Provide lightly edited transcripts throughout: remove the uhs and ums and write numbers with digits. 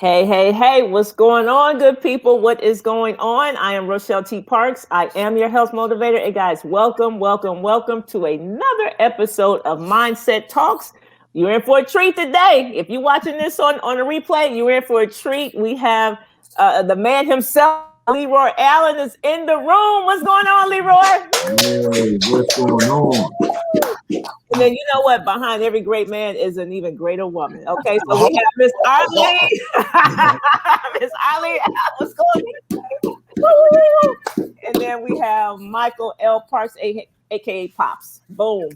Hey, hey, hey, what's going on, good people? What is going on? I am Rochelle T. Parks. I am your health motivator. And guys, welcome to another episode of Mindset Talks. You're in for a treat today. If you're watching this on a replay, you're in for a treat. We have the man himself, Leroy Allen, is in the room. What's going on, Leroy? Hey, what's going on? And then you know what? Behind every great man is an even greater woman. Okay, so we have Miss Arlene. Miss Arlene, what's going on? And then we have Michael L. Parks, aka Pops. Boom.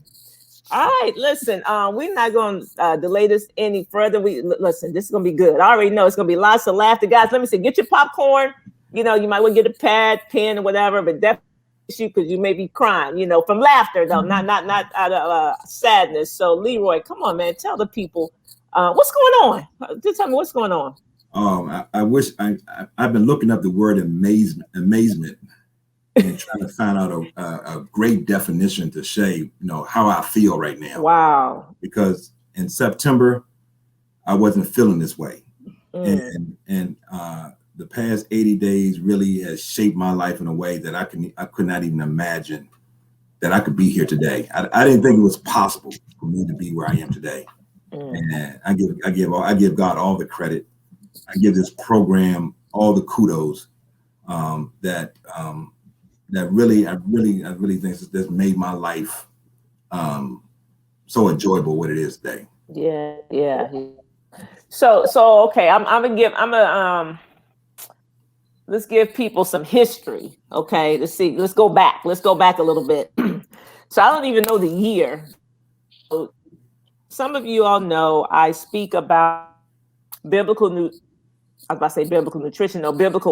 All right, listen. We're not going to delay this any further. Listen. This is going to be good. I already know it's going to be lots of laughter, guys. Let me see. Get your popcorn. You know, you might want to get a pad, pen, or whatever, but definitely. You because you may be crying, you know, from laughter though, not out of sadness. So Leroy, come on, man, tell the people what's going on. Just tell me what's going on. I wish I've been looking up the word amazement, and trying to find out a great definition to say, you know, how I feel right now. Wow. Because in September, I wasn't feeling this way, and the past 80 days really has shaped my life in a way that I could not even imagine that I could be here today. I didn't think it was possible for me to be where I am today. And I give God all the credit. I give this program all the kudos that really think that's made my life so enjoyable what it is today. Yeah. So okay, I'm gonna let's give people some history, okay? Let's go back a little bit. So I don't even know the year. So some of you all know I speak about biblical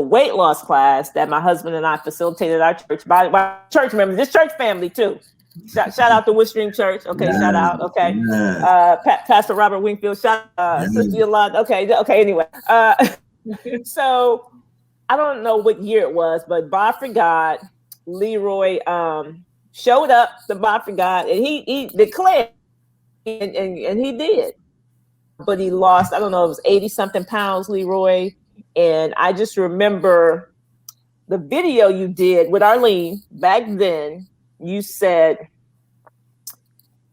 weight loss class that my husband and I facilitated our church by church members, this church family too. Shout out to Woodstream Church. Okay, yes. Shout out. Okay. Yes. Pastor Robert Wingfield, shout out Sister Yolanda. Okay, anyway. So I don't know what year it was, but Bob for God, Leroy showed up to Bob for God, and he declared, and he did, but he lost. I don't know, it was 80 something pounds, Leroy. And I just remember the video you did with Arlene back then. You said,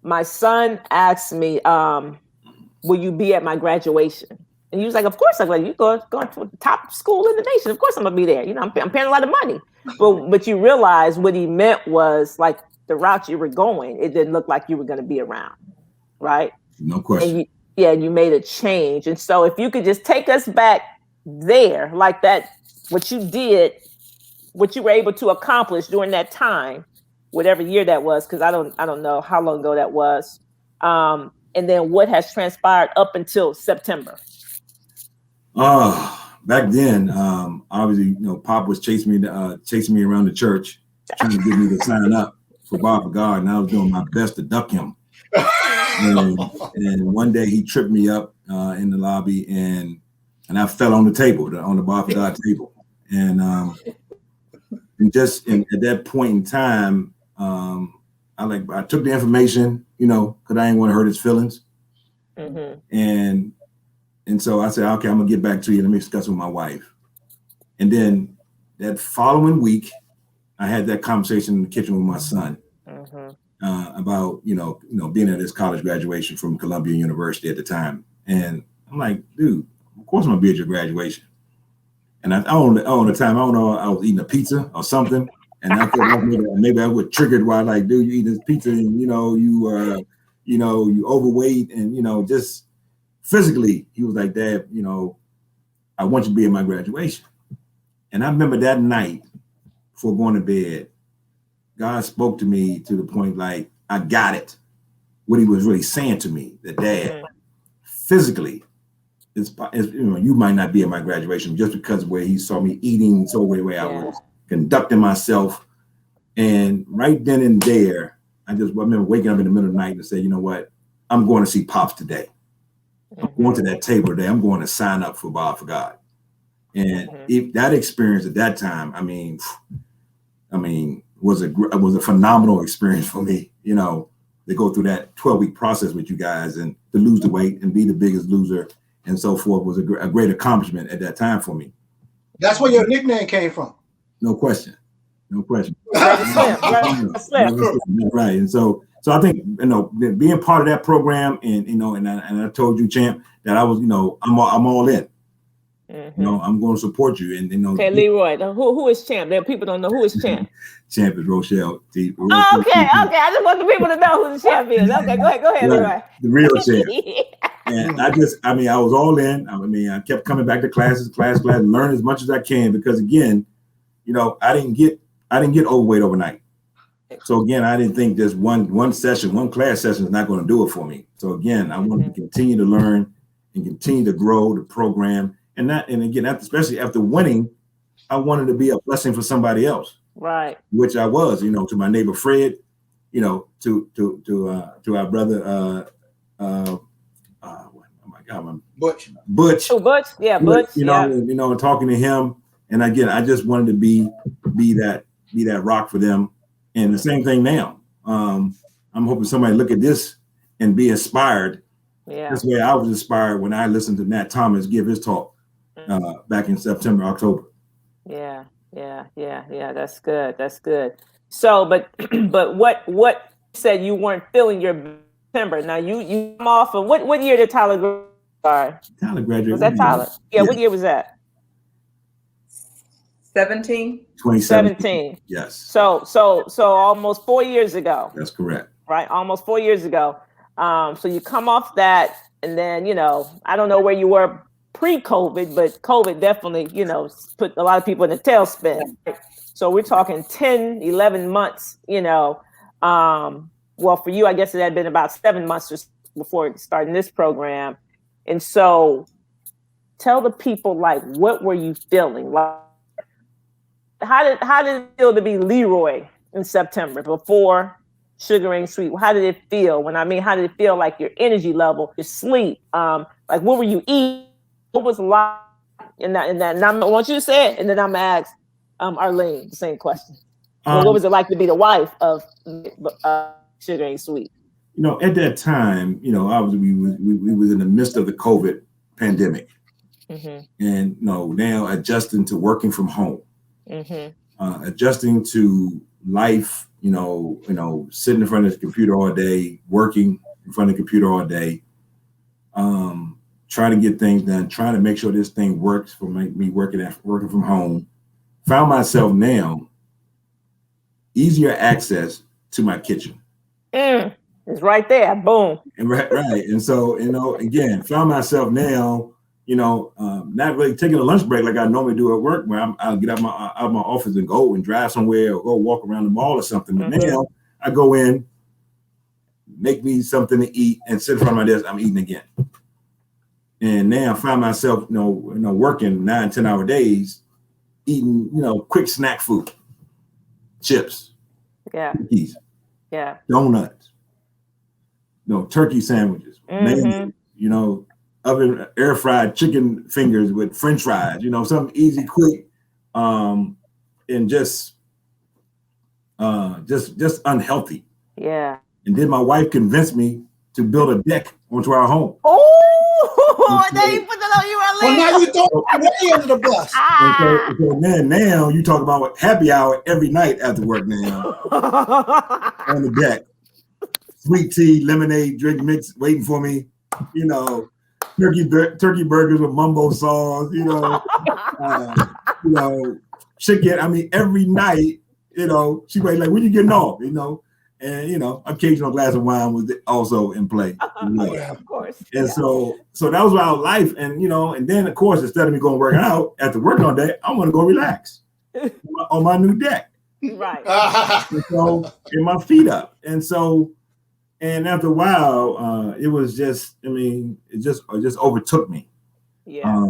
"My son asked me, will you be at my graduation?" And he was like, "Of course I'm like, you going to the top school in the nation. Of course I'm gonna be there. You know, I'm paying a lot of money." But you realize what he meant was like the route you were going, it didn't look like you were gonna be around, right? No question. And you made a change. And so if you could just take us back there, like that, what you did, what you were able to accomplish during that time, whatever year that was, because I don't know how long ago that was. And then what has transpired up until September. Back then, obviously, you know, Pop was chasing me around the church, trying to get me to sign up for Bob for God, and I was doing my best to duck him. And one day he tripped me up in the lobby, and I fell on the table, on the Bob for God table, and at that point in time, I took the information, you know, because I didn't want to hurt his feelings, And so I said, okay, I'm gonna get back to you. Let me discuss with my wife. And then that following week, I had that conversation in the kitchen with my son about, you know, being at his college graduation from Columbia University at the time. And I'm like, dude, of course I'm gonna be at your graduation. And I don't know, I was eating a pizza or something. And I thought maybe I would triggered why, like, dude, you eat this pizza and, you overweight and, just physically. He was like, Dad, I want you to be at my graduation. And I remember that night before going to bed, God spoke to me to the point, like, I got it. What he was really saying to me, that Dad, physically, you might not be at my graduation just because of where he saw me eating, so way I was conducting myself. And right then and there, I remember waking up in the middle of the night and say, you know what? I'm going to see Pops today. I'm going to that table today. I'm going to sign up for Bob for God. And if that experience at that time, was a phenomenal experience for me, to go through that 12-week process with you guys and to lose the weight and be the biggest loser and so forth was a great accomplishment at that time for me. That's where your nickname came from. No question. Right. And so I think, being part of that program, and and I told you, Champ, that I was, I'm all in. Mm-hmm. I'm going to support you. And okay, Leroy, who is Champ? There, people don't know who is Champ. Champ is Rochelle. Okay. I just want the people to know who the Champ is. Okay, go ahead, right. Leroy. The real Champ. And I was all in. I kept coming back to class, learn as much as I can, because again, I didn't get overweight overnight. So again, I didn't think just one class session is not going to do it for me. So again, I wanted to continue to learn and continue to grow the program. And again, especially after winning, I wanted to be a blessing for somebody else. Right. Which I was, to my neighbor Fred, to our brother oh my God, Butch. Oh, Butch. Yeah, Butch. And talking to him. And again, I just wanted to be that rock for them. And the same thing now. I'm hoping somebody look at this and be inspired. Yeah. That's the way I was inspired when I listened to Nat Thomas give his talk back in September, October. Yeah. That's good. So, but what said you weren't feeling your September? Now you come off of what year did Tyler graduate? Tyler graduated. Was that Tyler? Yeah. What year was that? 2017. Yes. So almost 4 years ago. That's correct. Right, almost 4 years ago. So you come off that, and then I don't know where you were pre-COVID, but COVID definitely put a lot of people in a tailspin. Right? So we're talking 10, 11 months. Well, for you, I guess it had been about 7 months before starting this program. And so, tell the people, what were you feeling? How did it feel to be Leroy in September before Sugar Ain't Sweet? How did it feel? How did it feel, like your energy level, your sleep? What were you eating? What was like in that? And I want you to say it, and then I'm gonna ask Arlene the same question. What was it like to be the wife of Sugar Ain't Sweet? At that time, obviously we was in the midst of the COVID pandemic, and now adjusting to working from home. Adjusting to life, sitting in front of the computer all day, working in front of the computer all day, trying to get things done, trying to make sure this thing works for me working from home. Found myself now easier access to my kitchen. It's right there, boom. And right. And so, again, found myself now, not really taking a lunch break like I normally do at work, where I'll get out of my office and go and drive somewhere or go walk around the mall or something. But now I go in, make me something to eat, and sit in front of my desk. I'm eating again. And now I find myself, working 9-10 hour days, eating, quick snack food, chips, cookies, donuts, turkey sandwiches, mayonnaise, oven air fried chicken fingers with French fries, something easy, quick, and just unhealthy. Yeah. And then my wife convinced me to build a deck onto our home. Oh, now you put that on you, Arlene. Well, now you throw me under the bus. So man, now you talk about happy hour every night after work now on the deck. Sweet tea, lemonade, drink mix waiting for me. Turkey burgers with mumbo sauce. Chicken. Every night. She was like, "When you getting off?" And occasional glass of wine was also in play. Yeah, of course. And so that was our life. And and then of course, instead of me going working out after working all day, I want to go relax on my new deck. Right. And so, and my feet up. And after a while, it was just, it just overtook me. Yeah.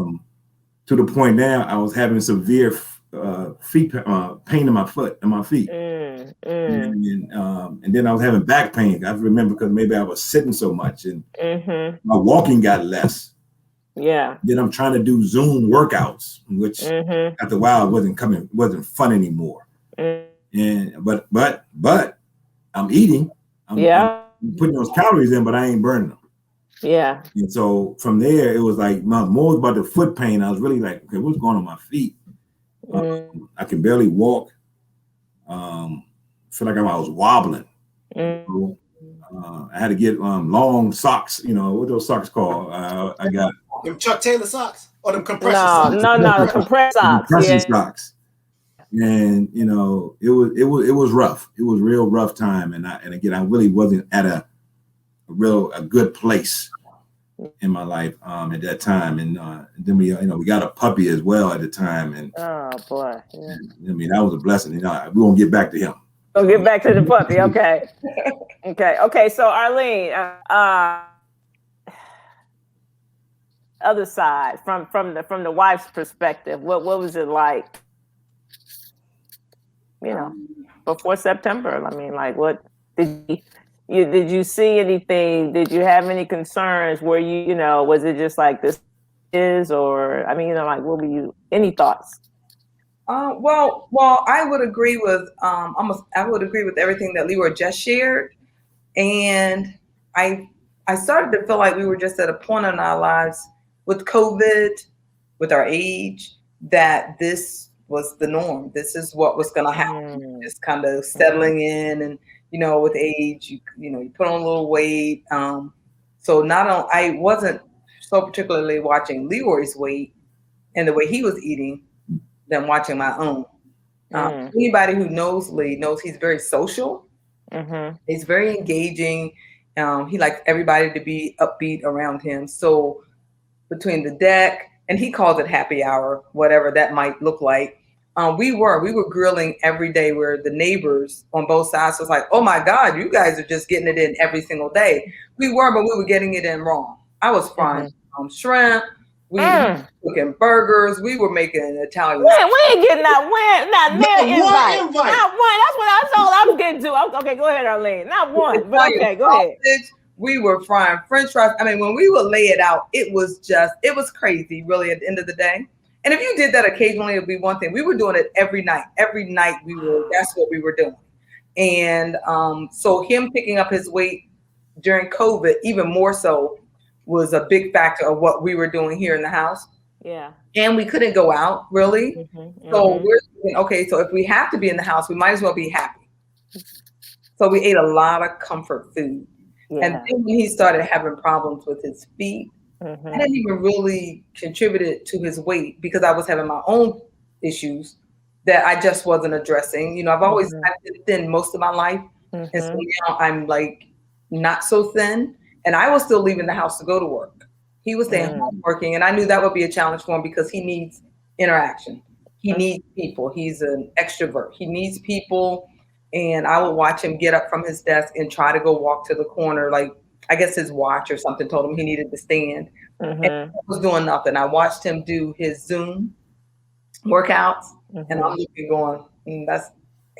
To the point now I was having severe feet pain in my feet. And then I was having back pain. I remember because maybe I was sitting so much and my walking got less. Yeah. Then I'm trying to do Zoom workouts, which after a while wasn't fun anymore. And but I'm eating. I'm putting those calories in, but I ain't burning them. Yeah. And so from there, it was like more about the foot pain. I was really like, okay, what's going on my feet? I can barely walk. Feel like I was wobbling. I had to get long socks. What those socks called? I got them Chuck Taylor socks or them compression socks. No, compressed socks. Compression socks. And it was rough. It was real rough time. And again, I really wasn't at a good place in my life at that time. And then we got a puppy as well at the time. And oh boy, yeah. That was a blessing. We won't get back to him. We'll get back to the puppy. Okay. Okay. So Arlene, other side from the wife's perspective, what was it like? Before September. I mean, like, what did you see anything? Did you have any concerns? Were you was it just like this is, or like, what were you? Any thoughts? Well, I would agree with everything that Leroy just shared, and I started to feel like we were just at a point in our lives with COVID, with our age, that this was the norm. This is what was going to happen. Just kind of settling in, and with age, you put on a little weight. So I wasn't so particularly watching Leroy's weight and the way he was eating than watching my own. Anybody who knows Lee knows he's very social. He's very engaging. He likes everybody to be upbeat around him. So between the deck, and he calls it happy hour, whatever that might look like. We were grilling every day, where the neighbors on both sides was like, oh my God, you guys are just getting it in every single day. We were, but we were getting it in wrong. I was frying shrimp. We were cooking burgers. We were making Italian. We ain't getting not invite. Not one. That's all I'm getting to. Okay, go ahead, Arlene. Not one, but okay, go ahead. We were frying French fries. I mean, when we would lay it out, it was crazy, really, at the end of the day. And if you did that occasionally, it'd be one thing. We were doing it every night. Every night that's what we were doing. And so him picking up his weight during COVID, even more so, was a big factor of what we were doing here in the house. Yeah. And we couldn't go out, really. So we're thinking, okay, so if we have to be in the house, we might as well be happy. So we ate a lot of comfort food. Yeah. And then when he started having problems with his feet, I didn't even really contribute it to his weight, because I was having my own issues that I just wasn't addressing. I've always I've been thin most of my life. And so now I'm like not so thin. And I was still leaving the house to go to work. He was staying home working. And I knew that would be a challenge for him, because he needs interaction. He needs people. He's an extrovert. He needs people. And I would watch him get up from his desk and try to go walk to the corner. Like, I guess his watch or something told him he needed to stand. And he was doing nothing. I watched him do his Zoom workouts. And I'm looking going, that's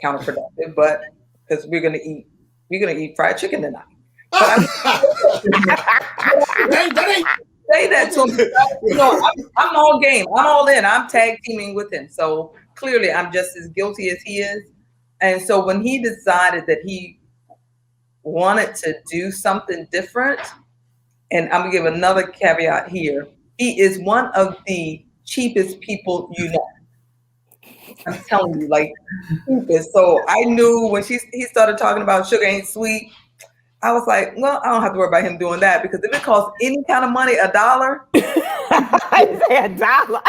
counterproductive, but because we're gonna eat fried chicken tonight. But say that to him. I'm all game. I'm all in. I'm tag teaming with him. So clearly I'm just as guilty as he is. And so when he decided that he wanted to do something different, and I'm gonna give another caveat here, he is one of the cheapest people you know. I'm telling you, like, cheapest. So I knew when he started talking about sugar ain't sweet, I was like, well, I don't have to worry about him doing that, because if it costs any kind of money, $1. I say $1.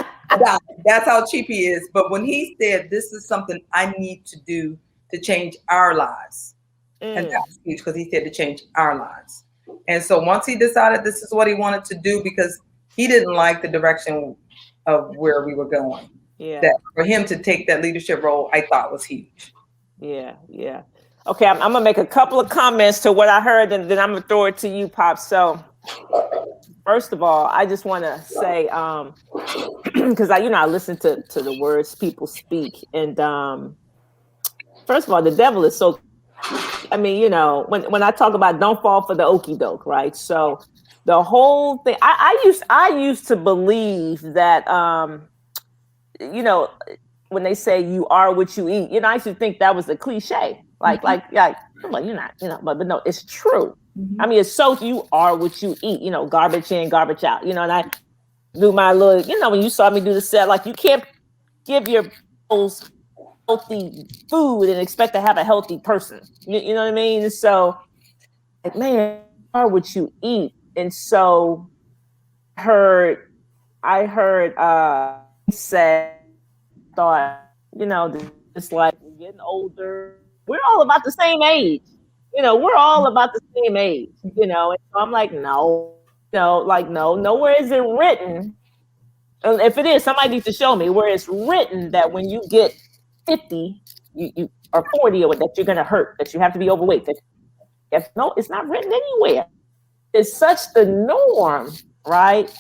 That's how cheap he is. But when he said, this is something I need to do to change our lives, and that was huge, because he said to change our lives. And so once he decided this is what he wanted to do, because he didn't like the direction of where we were going, that for him to take that leadership role, I thought was huge. Yeah. Okay, I'm gonna make a couple of comments to what I heard, and then I'm gonna throw it to you, Pop. So, first of all, I just want to say, because I listen to the words people speak, and first of all, the devil is so. I mean, when I talk about don't fall for the okie doke, right? So, the whole thing. I used to believe that when they say you are what you eat, I used to think that was a cliche. Like I'm like, you're not, but no, it's true. I mean, it's so you are what you eat, garbage in, garbage out, and I do my little, when you saw me do the set, like you can't give your people's healthy food and expect to have a healthy person. You know what I mean? So, like, man, you are what you eat. And so I heard say, thought, it's like we're getting older. We're all about the same age. We're all about the same age, and so I'm like, no, no, nowhere is it written. And if it is, somebody needs to show me where it's written that when you get 50, you or 40 or that you're gonna hurt, that you have to be overweight. No, it's not written anywhere. It's such the norm, right?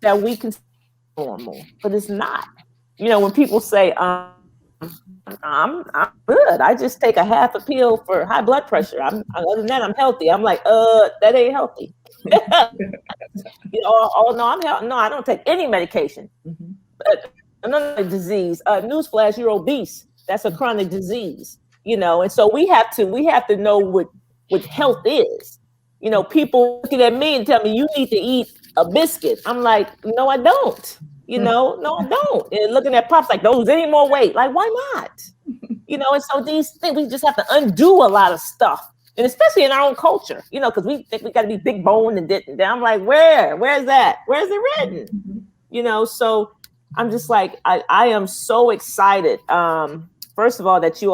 That we can normal, but it's not. When people say, I'm good. I just take a half a pill for high blood pressure. Other than that, I'm healthy. I'm like, that ain't healthy. No, I'm healthy. No, I don't take any medication. Another disease. Newsflash, you're obese. That's a chronic disease. And so we have to know what health is. People looking at me and tell me you need to eat a biscuit. I'm like, no, I don't. No, I don't. And looking at Pops like, don't lose any more weight. Like, why not? And so these things, we just have to undo a lot of stuff. And especially in our own culture, because we think we got to be big boned and this and that. I'm like, where's that? Where's it written? So I'm just like, I am so excited. First of all, that you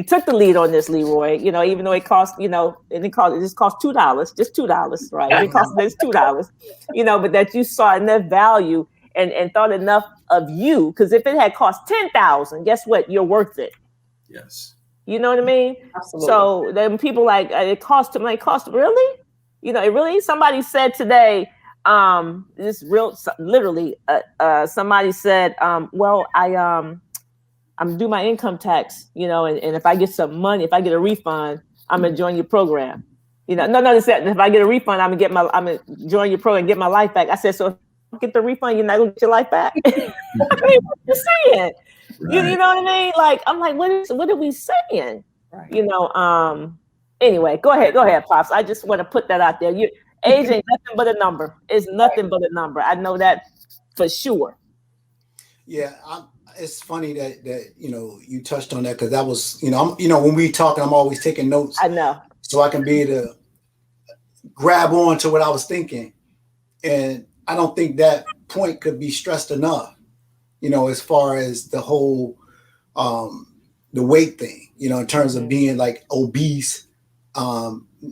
took the lead on this, Leroy, even though it cost, it just cost $2, just $2, right? It cost us $2, but that you saw enough value and thought enough of you. Because if it had cost $10,000, guess what? You're worth it. Yes. You know what I mean? Absolutely. So then people like, it cost them, like, cost really? It really, somebody said today, this real, literally, somebody said, well, I'm due my income tax, and if I get some money, if I get a refund, I'm gonna join your program. No, they said if I get a refund, I'm gonna join your program and get my life back. I said, so if you get the refund, you're not gonna get your life back. I mean, what you saying? Right. You know what I mean? Like, I'm like, what are we saying? Right. Anyway, go ahead, Pops. I just want to put that out there. Age ain't nothing but a number. It's nothing but a number. I know that for sure. Yeah, it's funny that you touched on that, because that was when we talking, I'm always taking notes. I know, so I can be able to grab on to what I was thinking, and I don't think that point could be stressed enough. As far as the whole the weight thing, in terms of being like obese,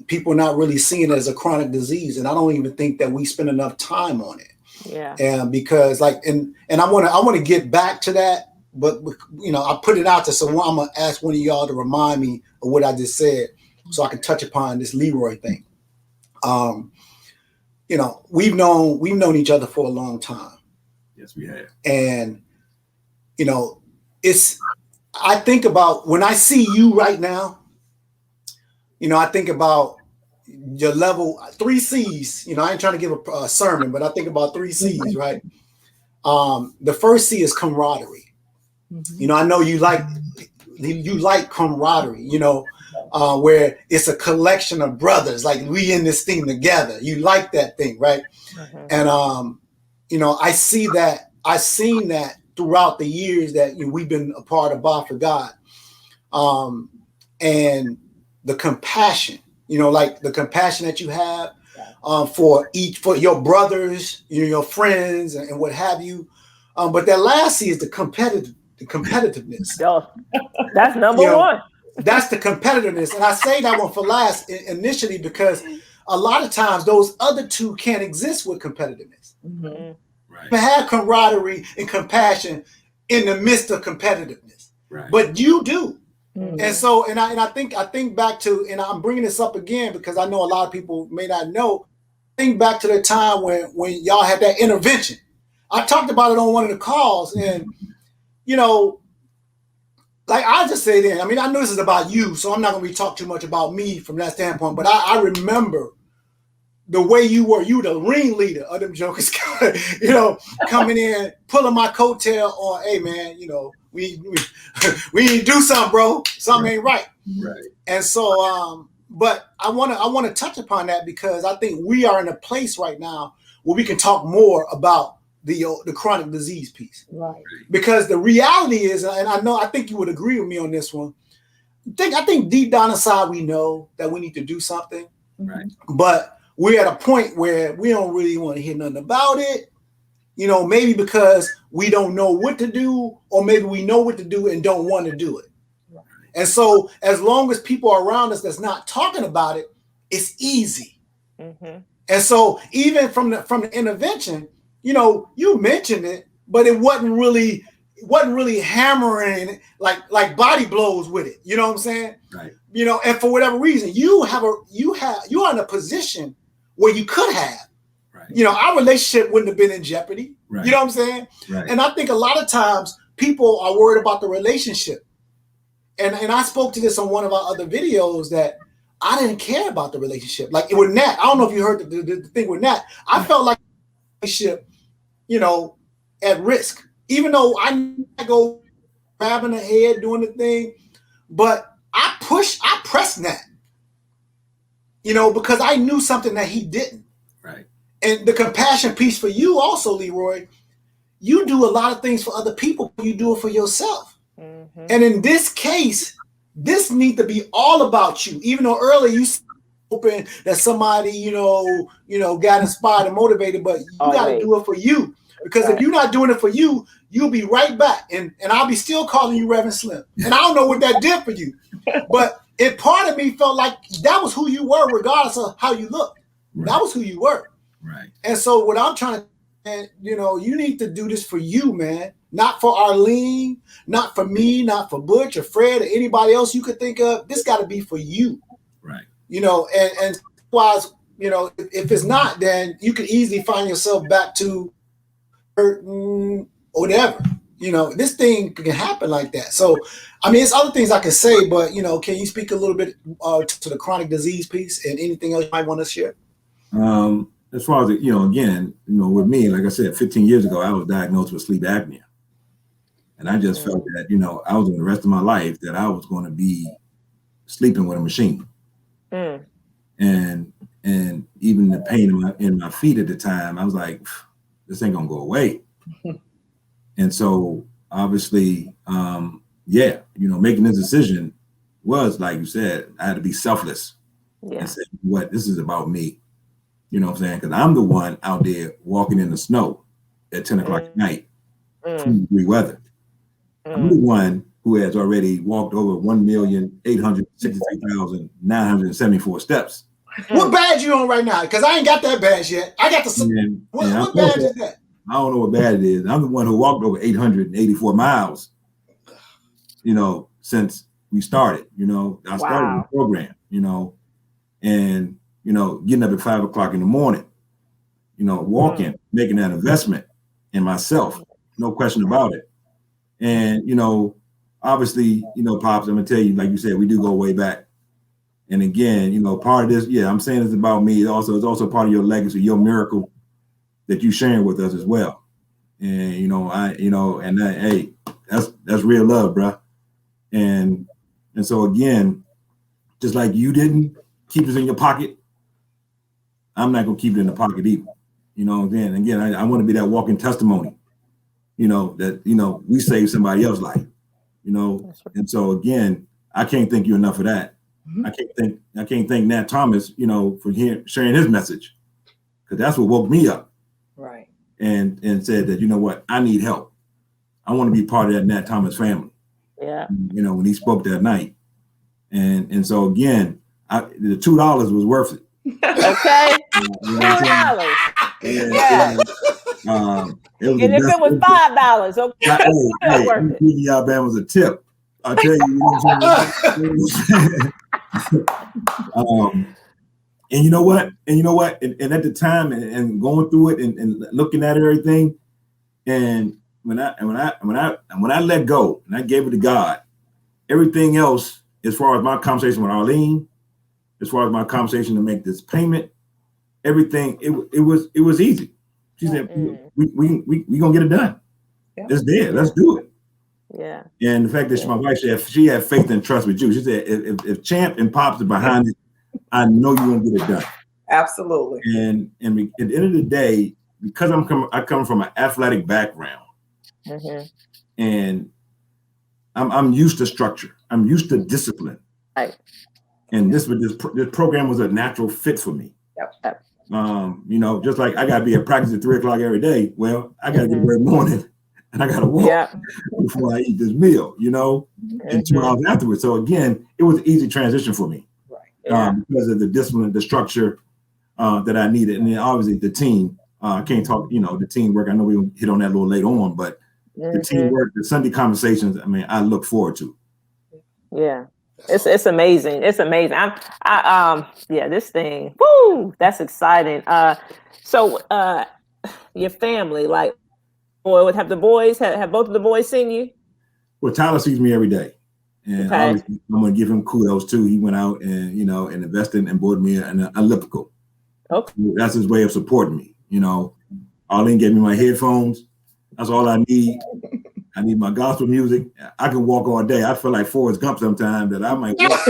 people not really seeing it as a chronic disease, and I don't even think that we spend enough time on it. Yeah. And because and I want to get back to that, but I put it out there, so I'm gonna ask one of y'all to remind me of what I just said, so I can touch upon this Leroy thing. We've known each other for a long time. Yes, we have. And I think about when I see you right now, I think about your level, 3 C's. I ain't trying to give a sermon, but I think about 3 C's, right? The first C is camaraderie. I know you like camaraderie, where it's a collection of brothers, like we in this thing together. You like that thing, right? And I've seen that throughout the years that we've been a part of Bar for God. And the compassion, like the compassion that you have for your brothers, your friends, and what have you. But that last C is the competitiveness. That's number one. That's the competitiveness. And I say that one for last initially because a lot of times those other two can't exist with competitiveness. Mm-hmm. Right. To have camaraderie and compassion in the midst of competitiveness, right. But you do. Mm-hmm. And so, and I think back to, and I'm bringing this up again because I know a lot of people may not know. Think back to the time when y'all had that intervention. I talked about it on one of the calls, and like I just say then, I mean, I know this is about you, so I'm not going to talk too much about me from that standpoint. But I remember the way you were the ringleader of them jokers, you know, coming in, pulling my coattail on, hey man, you know, we need to do something, bro. Something ain't right. Right. And so, but I want to touch upon that because I think we are in a place right now where we can talk more about the chronic disease piece. Right. Because the reality is, and I think you would agree with me on this one. I think deep down inside we know that we need to do something. Right. But we're at a point where we don't really want to hear nothing about it. You know, maybe because we don't know what to do, or maybe we know what to do and don't want to do it. Right. And so as long as people are around us that's not talking about it, it's easy. Mm-hmm. And so even from the intervention, you know, you mentioned it, but it wasn't really hammering like body blows with it. You know what I'm saying? Right. You know, and for whatever reason, you are in a position where you could have. Right. You know, our relationship wouldn't have been in jeopardy. Right. You know what I'm saying? Right. And I think a lot of times people are worried about the relationship. And I spoke to this on one of our other videos that I didn't care about the relationship. Like with Nat, I don't know if you heard the thing with Nat. I felt like the relationship, you know, at risk. Even though I go grabbing the head, doing the thing, but I pressed Nat, you know, because I knew something that he didn't. Right. And the compassion piece for you also, Leroy, you do a lot of things for other people, but you do it for yourself. Mm-hmm. And in this case, this needs to be all about you. Even though earlier you hoping that somebody, you know, got inspired and motivated, but you got to do it for you. Because if you're not doing it for you, you'll be right back. And I'll be still calling you Reverend Slim. And I don't know what that did for you. But part of me felt like that was who you were, regardless of how you looked. Right. That was who you were. Right. And so what I'm trying to, and you know, you need to do this for you, man. Not for Arlene, not for me, not for Butch or Fred or anybody else you could think of. This got to be for you. Right. You know, and otherwise, you know, if it's not, then you could easily find yourself back to or whatever. You know, this thing can happen like that. So, I mean, it's other things I can say, but, you know, can you speak a little bit to the chronic disease piece and anything else you might want to share? As far as, you know, again, you know, with me, like I said, 15 years ago, I was diagnosed with sleep apnea. And I just felt that, you know, I was in the rest of my life that I was going to be sleeping with a machine. Mm. And even the pain in my feet at the time, I was like, this ain't gonna go away. And so obviously, you know, making this decision was, like you said, I had to be selfless and say, what, this is about me. You know what I'm saying? Because I'm the one out there walking in the snow at 10 o'clock at night, 2-degree weather. I'm the one who has already walked over 1,863,974 steps. What badge you on right now? Because I ain't got that badge yet. I got the. What badge is that? I don't know what badge it is. I'm the one who walked over 884 miles, you know, since we started. You know, I started the program, you know, and, you know, getting up at 5 o'clock in the morning, you know, walking, making that investment in myself, no question about it. And, you know, obviously, you know, Pops, I'm going to tell you, like you said, we do go way back. And again, you know, part of this, I'm saying it's about me. It's also part of your legacy, your miracle that you sharing with us as well. And, you know, hey, that's real love, bro. And so again, just like you didn't keep this in your pocket, I'm not going to keep it in the pocket either. You know, again, I want to be that walking testimony, you know, that, you know, we saved somebody else's life, you know. And so again, I can't thank you enough for that. I can't thank Nat Thomas, you know, for sharing his message, because that's what woke me up. Right. And said that, you know what, I need help. I want to be part of that Nat Thomas family. Yeah. You know, when he spoke that night. And so again, the $2 was worth it. Okay. $2. Yeah. And if it was $5, okay. Hey, TV Alabama was a tip. I'll tell you. And you know what? And at the time, and going through it and looking at everything, and when I let go and I gave it to God, everything else, as far as my conversation with Arlene, as far as my conversation to make this payment, everything, it was easy. She said, we gonna get it done. Yeah. It's there. Let's do it. Yeah. And the fact that my wife said she had faith and trust with you. She said, if Champ and Pops are behind it, I know you're gonna get it done. Absolutely. And at the end of the day, because I come from an athletic background, and I'm used to structure. I'm used to discipline. Right. And this program was a natural fit for me. Yep. Just like I gotta be at practice at 3:00 every day. Well, I gotta get up every morning and I gotta walk before I eat this meal, and 2 hours afterwards. So again, it was an easy transition for me. Right. Because of the discipline, the structure that I needed. And then obviously the team. I can't talk, the teamwork. I know we'll hit on that a little later on, but the teamwork, the Sunday conversations, I look forward to. Yeah. It's amazing. It's amazing. This thing, woo, that's exciting. So your family, like, have both of the boys seen you? Well, Tyler sees me every day. And obviously I'm gonna give him kudos too. He went out and, and invested and bought me an elliptical. Okay. That's his way of supporting me. Arlene gave me my headphones. That's all I need. I need my gospel music. I can walk all day. I feel like Forrest Gump sometimes that I might walk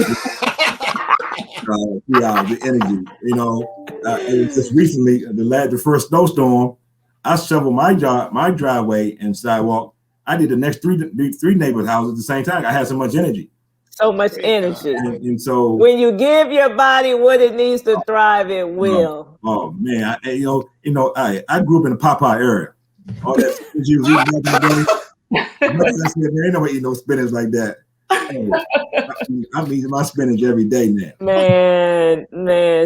3 hours of energy. And just recently, the first snowstorm, I shoveled my driveway and sidewalk. I did the next three neighbors' houses at the same time. I had so much energy. So much energy. And so when you give your body what it needs to thrive, it will. Oh man, I grew up in the Popeye area. All that you read back in the day. I said, there ain't nobody eating no spinach like that. I'm eating my spinach every day now. Man.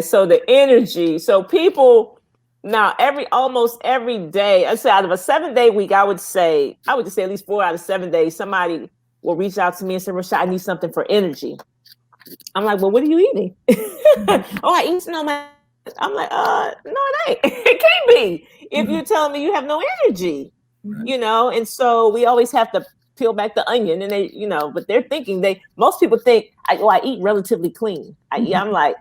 So the energy. So people now almost every day. I say out of a 7-day week, I would just say at least 4 out of 7 days, somebody will reach out to me and say, Rochelle, I need something for energy. I'm like, well, what are you eating? Oh, I eat snowman. I'm like, no, it ain't. It can't be. If you're telling me you have no energy, and so we always have to peel back the onion and they, but they're thinking most people think I eat relatively clean. I'm like,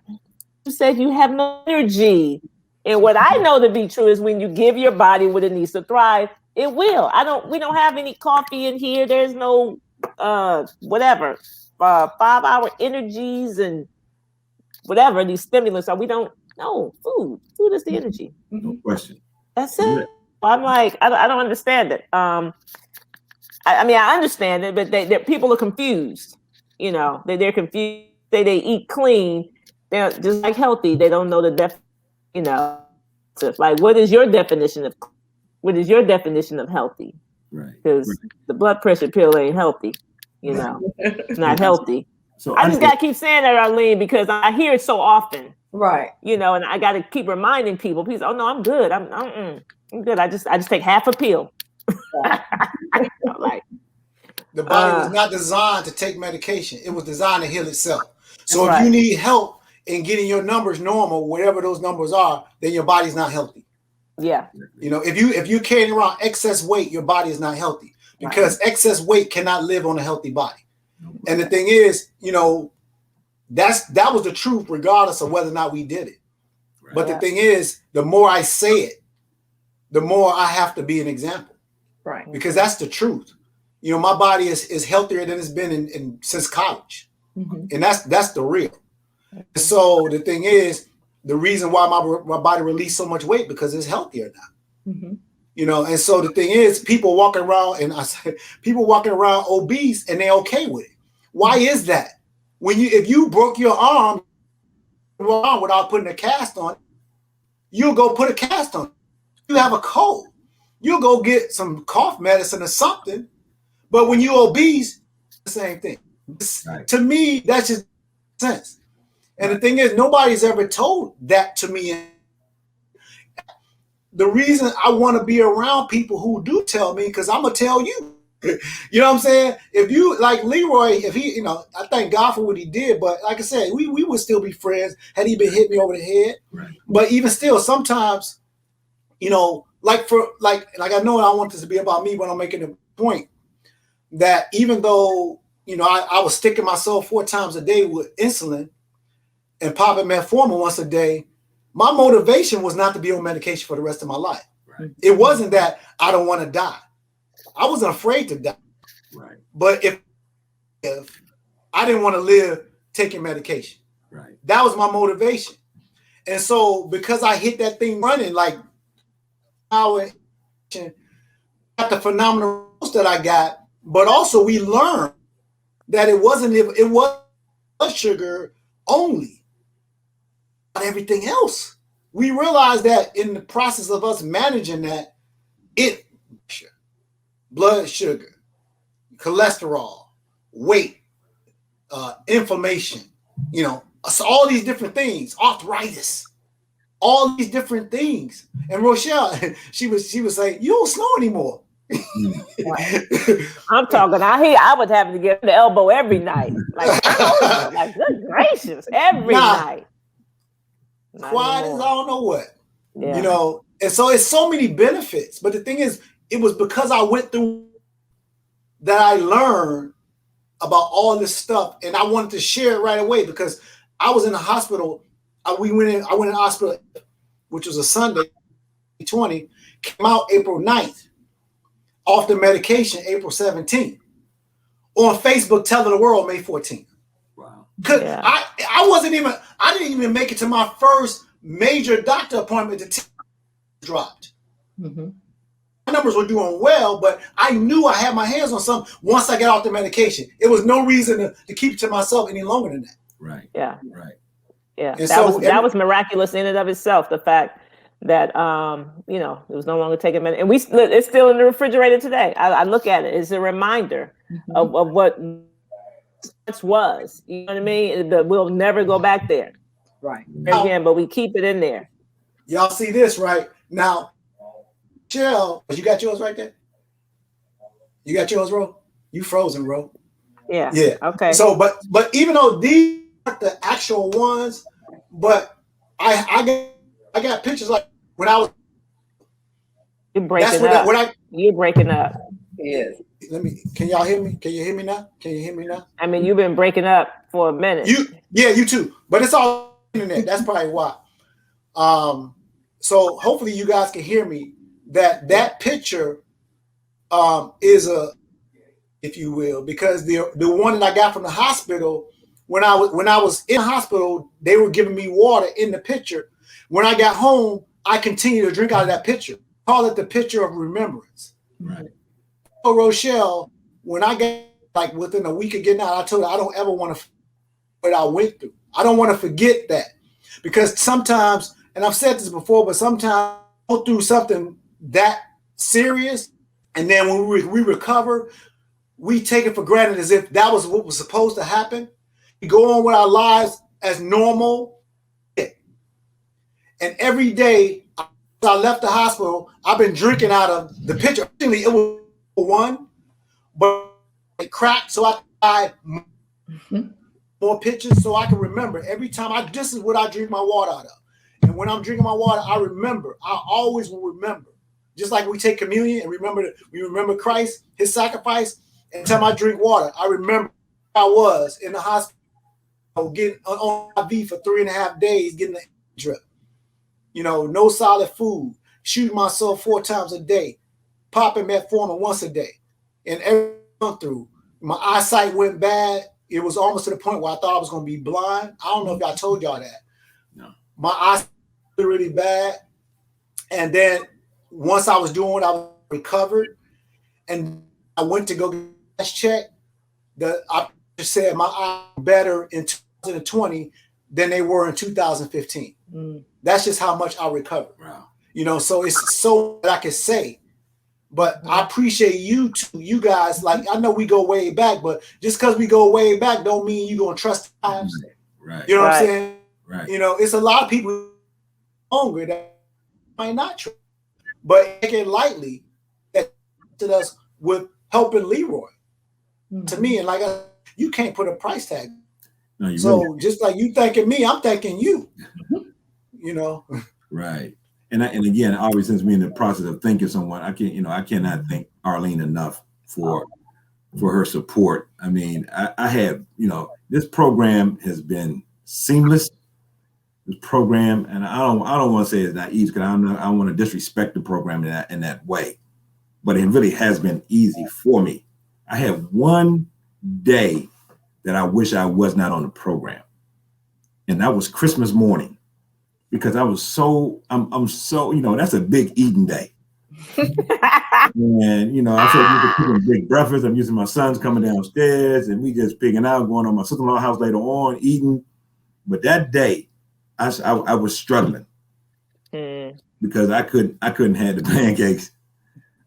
you said you have no energy. And what I know to be true is when you give your body what it needs to thrive, it will. We don't have any coffee in here. There's no 5-hour energies and whatever these stimulants are. We don't know. Food is the energy. No question. That's it. I'm like, I don't understand it. I understand it, but people are confused. They're confused. They eat clean. They're just like healthy. They don't know the like what is your definition of healthy? Right. Because the blood pressure pill ain't healthy. It's not healthy. So I just gotta keep saying that, Arlene, because I hear it so often. Right. And I gotta keep reminding people. Please, oh no, I'm good. I'm good. I just take half a pill. Like the body was not designed to take medication. It was designed to heal itself. So if you need help in getting your numbers normal, whatever those numbers are, then your body's not healthy. Yeah. If you're carrying around excess weight, your body is not healthy because excess weight cannot live on a healthy body. And the thing is, that was the truth, regardless of whether or not we did it. Right. But the thing is, the more I say it, the more I have to be an example. Right. Because that's the truth. My body is healthier than it's been since college. Mm-hmm. And that's the real. So the thing is, the reason why my body released so much weight because it's healthier now. Mm-hmm. And so the thing is, people walking around obese and they're okay with it. Why is that? If you broke your arm without putting a cast on, you'll go put a cast on. You have a cold, you'll go get some cough medicine or something. But when you're obese, the same thing. Right. To me, that's just sense. And the thing is, nobody's ever told that to me. The reason I want to be around people who do tell me, because I'm going to tell you. You know what I'm saying? If you, like Leroy, if he, I thank God for what he did, but like I said, we would still be friends had he been hitting me over the head. Right. But even still, sometimes, like I know I want this to be about me, but I'm making a point that even though, I was sticking myself 4 times a day with insulin and popping metformin once a day, my motivation was not to be on medication for the rest of my life. Right. It wasn't that I don't want to die. I wasn't afraid to die. Right. But if I didn't want to live taking medication, right, that was my motivation. And so because I hit that thing running, like got the phenomenal results that I got, but also we learned that it was sugar only, not everything else. We realized that in the process of us managing that, blood sugar, cholesterol, weight, inflammation, so all these different things, arthritis, all these different things. And Rochelle, she was saying, you don't snow anymore. I'm talking. I would have to get the elbow every night. Like good gracious, every night. Quiet as I don't know what. Yeah. And so it's so many benefits. But the thing is, it was because I went through that I learned about all this stuff, and I wanted to share it right away because I was in the hospital. I went in the hospital, which was a Sunday, 20, came out April 9th, off the medication April 17th, on Facebook telling the world May 14th. Wow. Because I didn't even make it to my first major doctor appointment. The dropped. Mm-hmm. My numbers were doing well, but I knew I had my hands on something once I got off the medication. It was no reason to keep it to myself any longer than that. Right. Yeah. Right. Yeah. And that was miraculous in and of itself. The fact that it was no longer taking medicine, and it's still in the refrigerator today. I look at it as a reminder of what it was. You know what I mean? But we'll never go back there. Right. Again, but we keep it in there. Y'all see this right now? Rochelle, you got yours right there? You got yours, Ro? You frozen, Ro? Yeah. Yeah. Okay. So, but even though these aren't the actual ones, but I got pictures like when I was. You're breaking up. You're breaking up. Yes. Can y'all hear me? Can you hear me now? I mean, you've been breaking up for a minute. You too. But it's all internet. That's probably why. So hopefully you guys can hear me. That picture is if you will, because the one that I got from the hospital, when I was in the hospital, they were giving me water in the pitcher. When I got home, I continued to drink out of that pitcher. Call it the pitcher of remembrance. Right. So Rochelle, when I got within a week of getting out, I told her I don't ever want to what I went through. I don't want to forget that, because sometimes, and I've said this before, but sometimes I go through something that serious, and then when we recover, we take it for granted as if that was what was supposed to happen. We go on with our lives as normal. And every day I left the hospital, I've been drinking out of the pitcher. Actually, it was one, but it cracked, so I buy more pitchers so I can remember. Every time this is what I drink my water out of. And when I'm drinking my water, I always will remember. Just like we take communion and we remember Christ, his sacrifice. Every time I drink water, I remember I was in the hospital getting on IV for 3.5 days, getting the drip. No solid food, shooting myself 4 times a day, popping metformin once a day. And everything through, my eyesight went bad. It was almost to the point where I thought I was going to be blind. I don't know if I told y'all that. No. My eyes were really bad. And then once I was doing it, I was recovered. And I went to go get a check. I said my eyes were better in 2020 than they were in 2015. That's just how much I recovered. Wow. So it's so that I can say. But I appreciate you too. You guys, I know we go way back, but just because we go way back don't mean you're going to trust times. Right. You know what I'm saying? Right. It's a lot of people longer that might not trust. But take it lightly that to us with helping Leroy. To me, and you can't put a price tag. No, So just like you thanking me, I'm thanking you. Right. And again, always since we're in the process of thanking someone, I cannot thank Arlene enough for her support. I mean, I have, this program has been seamless. this program, and I don't want to say it's not easy because I don't want to disrespect the program in that way, but it really has been easy for me. I had one day that I wish I was not on the program, and that was Christmas morning, because I was I'm so, that's a big eating day. And I said cooking big breakfast. I'm using my sons coming downstairs, and we just picking out, going on my sister-in-law's house later on, eating. But that day, I was struggling because I couldn't have the pancakes,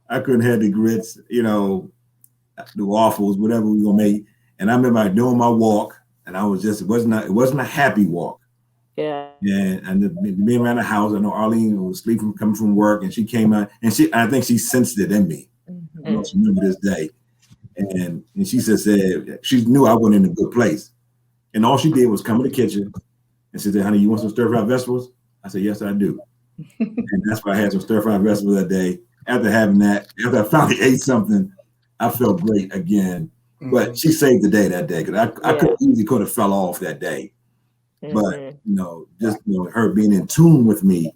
I couldn't have the grits, the waffles, whatever we were gonna make. And I remember doing my walk, and I was just it wasn't a happy walk. Yeah. And being around the house, I know Arlene was sleeping, coming from work, and she came out, and I think she sensed it in me. She remember this day, and she said she knew I wasn't in a good place, and all she did was come in the kitchen and she said, "Honey, you want some stir-fried vegetables?" I said, "Yes, I do." And that's why I had some stir-fried vegetables that day. After having that, after I finally ate something, I felt great again. But she saved the day that day, because I could have fell off that day. But just her being in tune with me,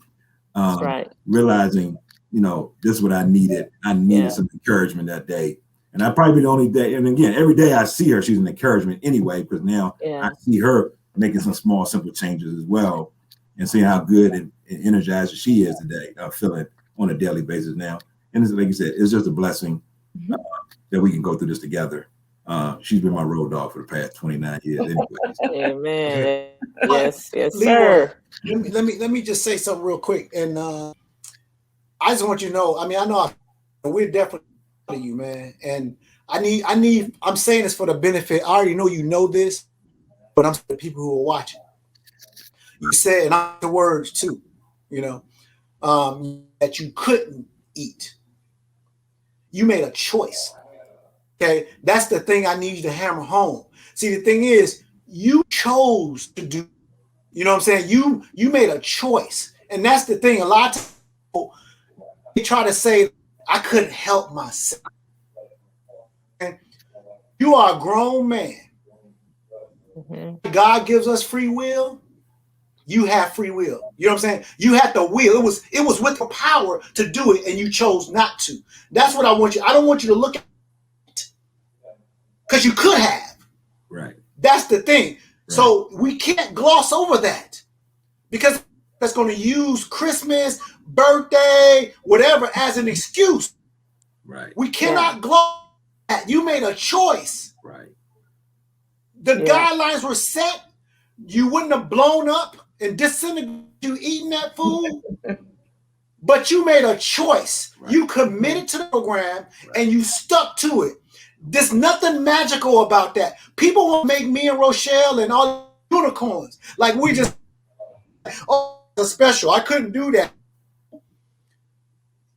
realizing this is what I needed. I needed some encouragement that day, and I probably the only day. And again, every day I see her, she's an encouragement anyway, because now I see her making some small, simple changes as well, and seeing how good and energized she is today, feeling on a daily basis now. And it's, like you said, it's just a blessing that we can go through this together. She's been my road dog for the past 29 years. Anyways. Amen. Yes, Leroy, sir. Let me just say something real quick, and I just want you to know. I mean, I know we're definitely proud of you, man, and I'm saying this for the benefit. I already know you know this, but I'm for the people who are watching. You said, and I'm the words too, that you couldn't eat. You made a choice. Okay, that's the thing I need you to hammer home. See, the thing is, you chose to do. You know what I'm saying? You made a choice, and that's the thing. A lot of people, they try to say, "I couldn't help myself." Okay? You are a grown man. God gives us free will. You have free will. You know what I'm saying? You had the will. It was with the power to do it, and you chose not to. That's what I want you. I don't want you to look at it, because you could have. Right. That's the thing. Right. So we can't gloss over that, because that's going to use Christmas, birthday, whatever as an excuse. Right. We cannot gloss that. You made a choice. Right. The guidelines were set. You wouldn't have blown up and disintegrated you eating that food, but you made a choice. Right. You committed to the program, and you stuck to it. There's nothing magical about that. People want to make me and Rochelle and all unicorns like we just, it's special. I couldn't do that.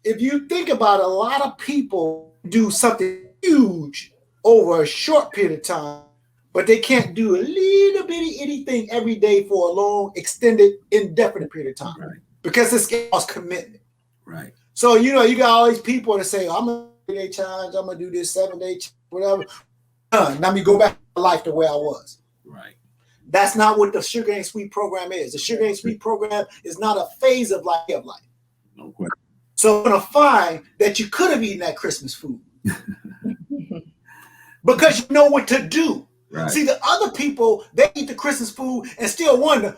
If you think about it, a lot of people do something huge over a short period of time, but they can't do a little bitty anything every day for a long, extended, indefinite period of time. Right. Because it's cost commitment. Right. So, you got all these people that say, I'm going to 3-day challenge, I'm going to do this 7-day challenge, whatever. Let me go back to life the way I was. Right. That's not what the Sugar Ain't Sweet program is. The Sugar Ain't Sweet program is not a phase of life. No question. So you're going to find that you could have eaten that Christmas food because you know what to do. Right. See, the other people, they eat the Christmas food and still wonder,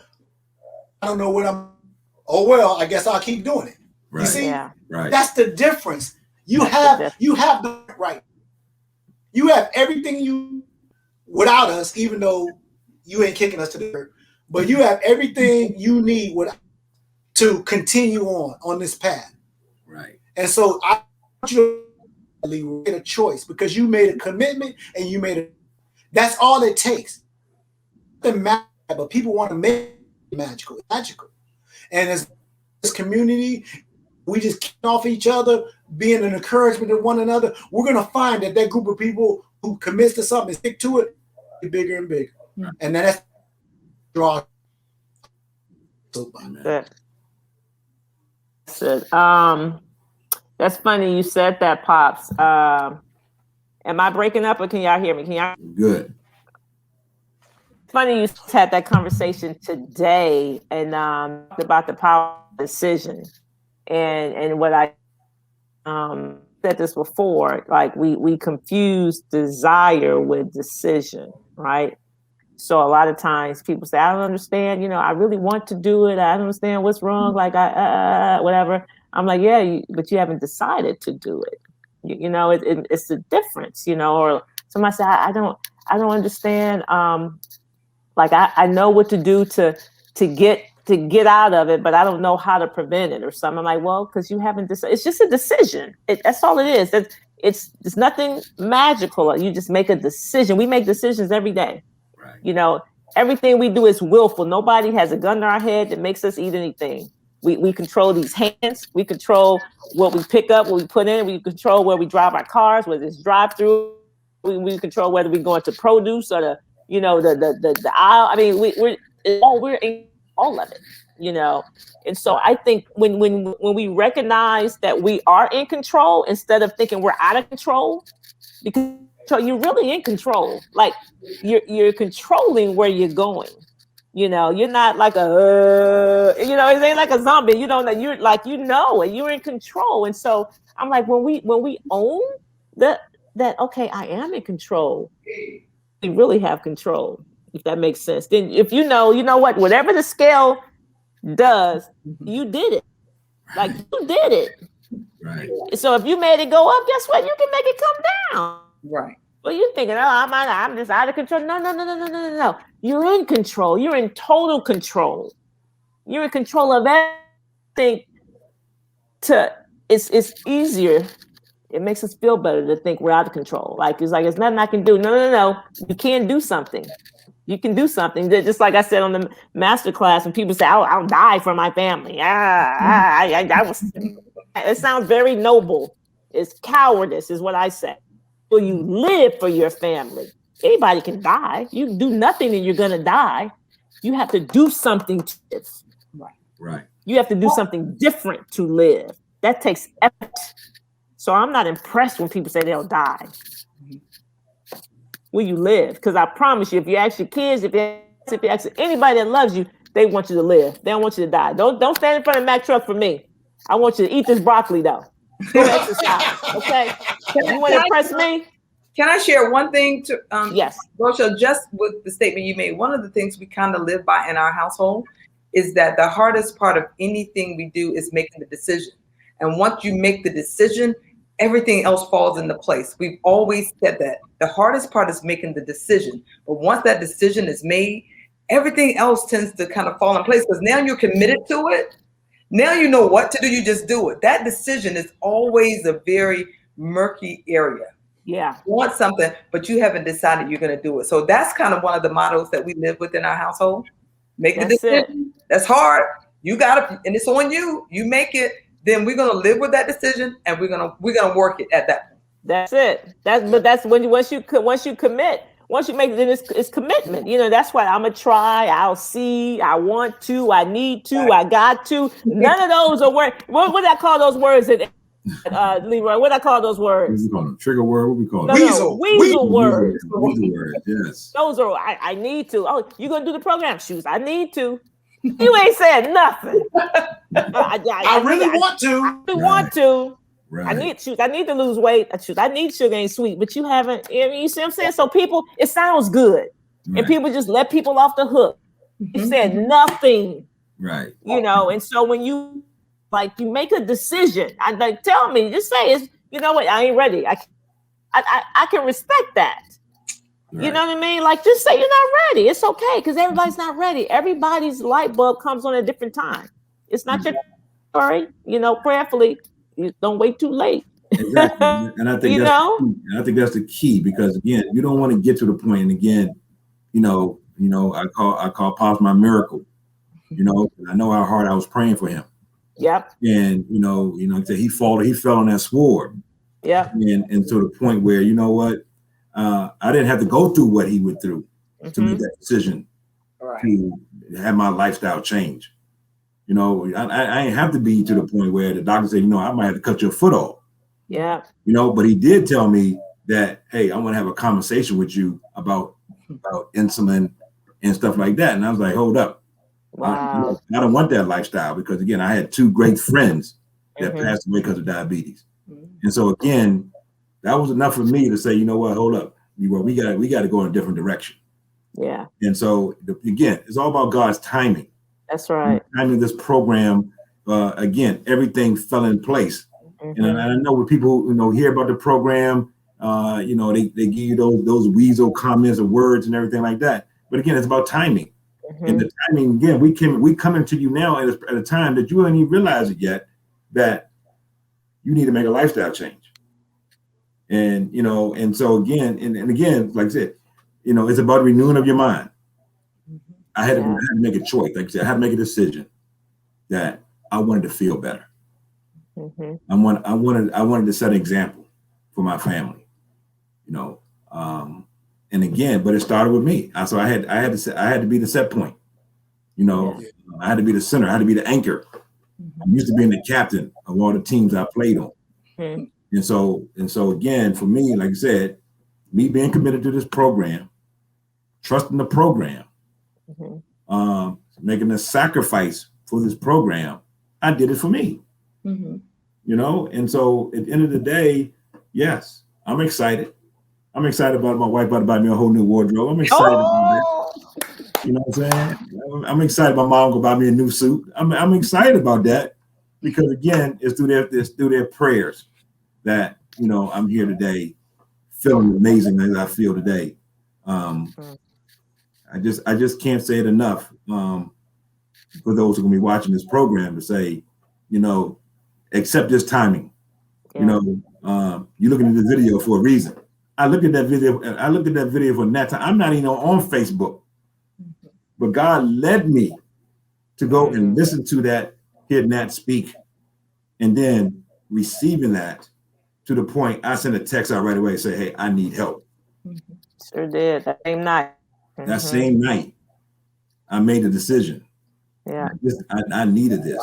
I don't know what I guess I'll keep doing it. Right. You see? Yeah. Right. That's the difference. You have the right. You have everything without us, even though you ain't kicking us to the dirt, but you have everything you need to continue on this path. Right. And so I want you to make a choice, because you made a commitment and you made it. That's all it takes. But people want to make it magical. It's magical. And as this community, we just keep off each other, being an encouragement to one another. We're going to find that group of people who commits to something and stick to it, get bigger and bigger. Right. And that's draw. That's funny you said that, Pops. Am I breaking up, or can y'all hear me? Can y'all? Good. Funny you had that conversation today and about the power of decision and what I said this before, like we confuse desire with decision, right? So a lot of times people say, I don't understand, I really want to do it. I don't understand what's wrong. Like whatever. I'm like, yeah, but you haven't decided to do it. It's the difference, or somebody say, I don't understand. Like I know what to do to get out of it, but I don't know how to prevent it or something. I'm like, well, because you haven't decided. It's just a decision. That's all it is. It's nothing magical. You just make a decision. We make decisions every day. Right. Everything we do is willful. Nobody has a gun to our head that makes us eat anything. We control these hands. We control what we pick up, what we put in. We control where we drive our cars, whether it's drive-through. We control whether we go into produce or the aisle. I mean, we're in all of it, And so I think when we recognize that we are in control instead of thinking we're out of control, because you're really in control. Like you're controlling where you're going. You're not like it ain't like a zombie. You don't know. You're like, and you're in control. And so I'm like, when we own that, okay, I am in control. We really have control, if that makes sense. Then if you know what, whatever the scale does, you did it. Like you did it. Right. So if you made it go up, guess what? You can make it come down. Right. Well, you're thinking, I'm just out of control. No. You're in control. You're in total control. You're in control of everything. It's easier. It makes us feel better to think we're out of control. It's nothing I can do. No. You can do something. You can do something. Just like I said on the master class, when people say, I'll die for my family. It sounds very noble. It's cowardice is what I say. Will you live for your family? Anybody can die. You can do nothing and you're going to die. You have to do something to live. Right. You have to do something different to live. That takes effort. So I'm not impressed when people say they'll die. Will you live? Because I promise you, if you ask your kids, if you ask anybody that loves you, they want you to live. They don't want you to die. Don't stand in front of the Mack truck for me. I want you to eat this broccoli though. Go exercise, okay? You want to impress me? Can I share one thing to yes, Rochelle, just with the statement you made? One of the things we kind of live by in our household is that the hardest part of anything we do is making the decision. And once you make the decision, everything else falls into place. We've always said that. The hardest part is making the decision. But once that decision is made, everything else tends to kind of fall in place because now you're committed to it. Now you know what to do. You just do it. That decision is always a very murky area. Yeah. You want something, but you haven't decided you're going to do it. So that's kind of one of the mottos that we live with in our household. Make a decision. That's hard. You got to, and it's on you. You make it. Then we're going to live with that decision, and we're going to work it at that point. That's it. That's when once you commit. Once you make it, then it's commitment. That's why I'm going to try. I'll see. I want to. I need to. I got to. None of those are words. What do I call those words? Leroy, what do I call those words? What we call them? Trigger word? What we call them? Weasel words. Weasel words, yes. Those are, I need to. Oh, you going to do the program? Shoes. I need to. You ain't said nothing. I really want to. I want to. Right. I need shoes. I need to lose weight. I need sugar ain't sweet, but you haven't. You see what I'm saying? So people, it sounds good, and people just let people off the hook. You said nothing, right? And so when you make a decision, tell me, just say it's. You know what? I ain't ready. I can respect that. Right. You know what I mean? Just say you're not ready. It's okay because everybody's not ready. Everybody's light bulb comes on a different time. It's not your story. Prayerfully. You don't wait too late. Exactly. And I think I think that's the key because again, you don't want to get to the point. And again, I call Pops my miracle. I know how hard I was praying for him. Yep. And he fell on that sword. Yeah. And to the point where I didn't have to go through what he went through to make that decision to have my lifestyle change. I ain't have to be to the point where the doctor said, I might have to cut your foot off. Yeah. But he did tell me that, hey, I want to have a conversation with you about insulin and stuff like that. And I was like, hold up. Wow. I don't want that lifestyle, because again, I had 2 great friends that passed away because of diabetes. And so again, that was enough for me to say, you know what, hold up. We got to go in a different direction. Yeah. And so again, it's all about God's timing. That's right. Timing this program, again, everything fell in place. And I know when people, hear about the program, they give you those weasel comments and words and everything like that. But again, it's about timing. And the timing, again, we coming to you now at a time that you don't even realize it yet, that you need to make a lifestyle change. And, and so again, and again, like I said, it's about renewing of your mind. I had to make a choice. Like I said, I had to make a decision that I wanted to feel better. I wanted to set an example for my family, and again, but it started with me. So I had to be the set point, I had to be the center. I had to be the anchor. I'm used to being the captain of all the teams I played on. And so again, for me, like I said, me being committed to this program, trusting the program, making a sacrifice for this program, I did it for me. And so at the end of the day, yes, I'm excited. I'm excited about my wife about to buy me a whole new wardrobe. I'm excited about that. You know what I'm saying? I'm excited my mom gonna buy me a new suit. I'm excited about that, because again, it's through their prayers that I'm here today, feeling amazing as I feel today. I just can't say it enough for those who are gonna be watching this program to say, accept this timing. You're looking at the video for a reason. I looked at that video for that time. I'm not even on Facebook, but God led me to go and listen to that, hear Nat speak, and then receiving that to the point I sent a text out right away and say, hey, I need help. Sure did. That same night. That same night, I made a decision. Yeah. I needed this.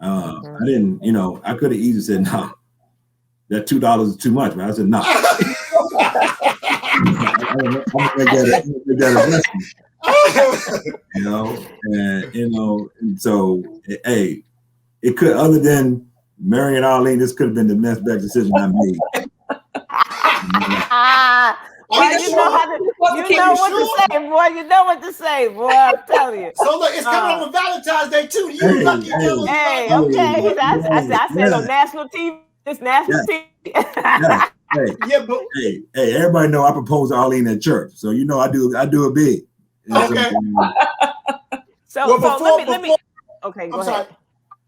I didn't, I could have easily said, no, that $2 is too much. But I said, no. I'm gonna make that a blessing. And so, hey, it could, other than marrying Arlene, this could have been the best decision I made. Boy, you know what to say, boy. I'm telling you. So look, it's coming on Valentine's Day too. You lucky girl. Hey, okay. I said on national TV. It's national TV. Hey, everybody know I proposed to Arlene at church, so I do it big. Okay. Let me. Okay, go ahead. Sorry.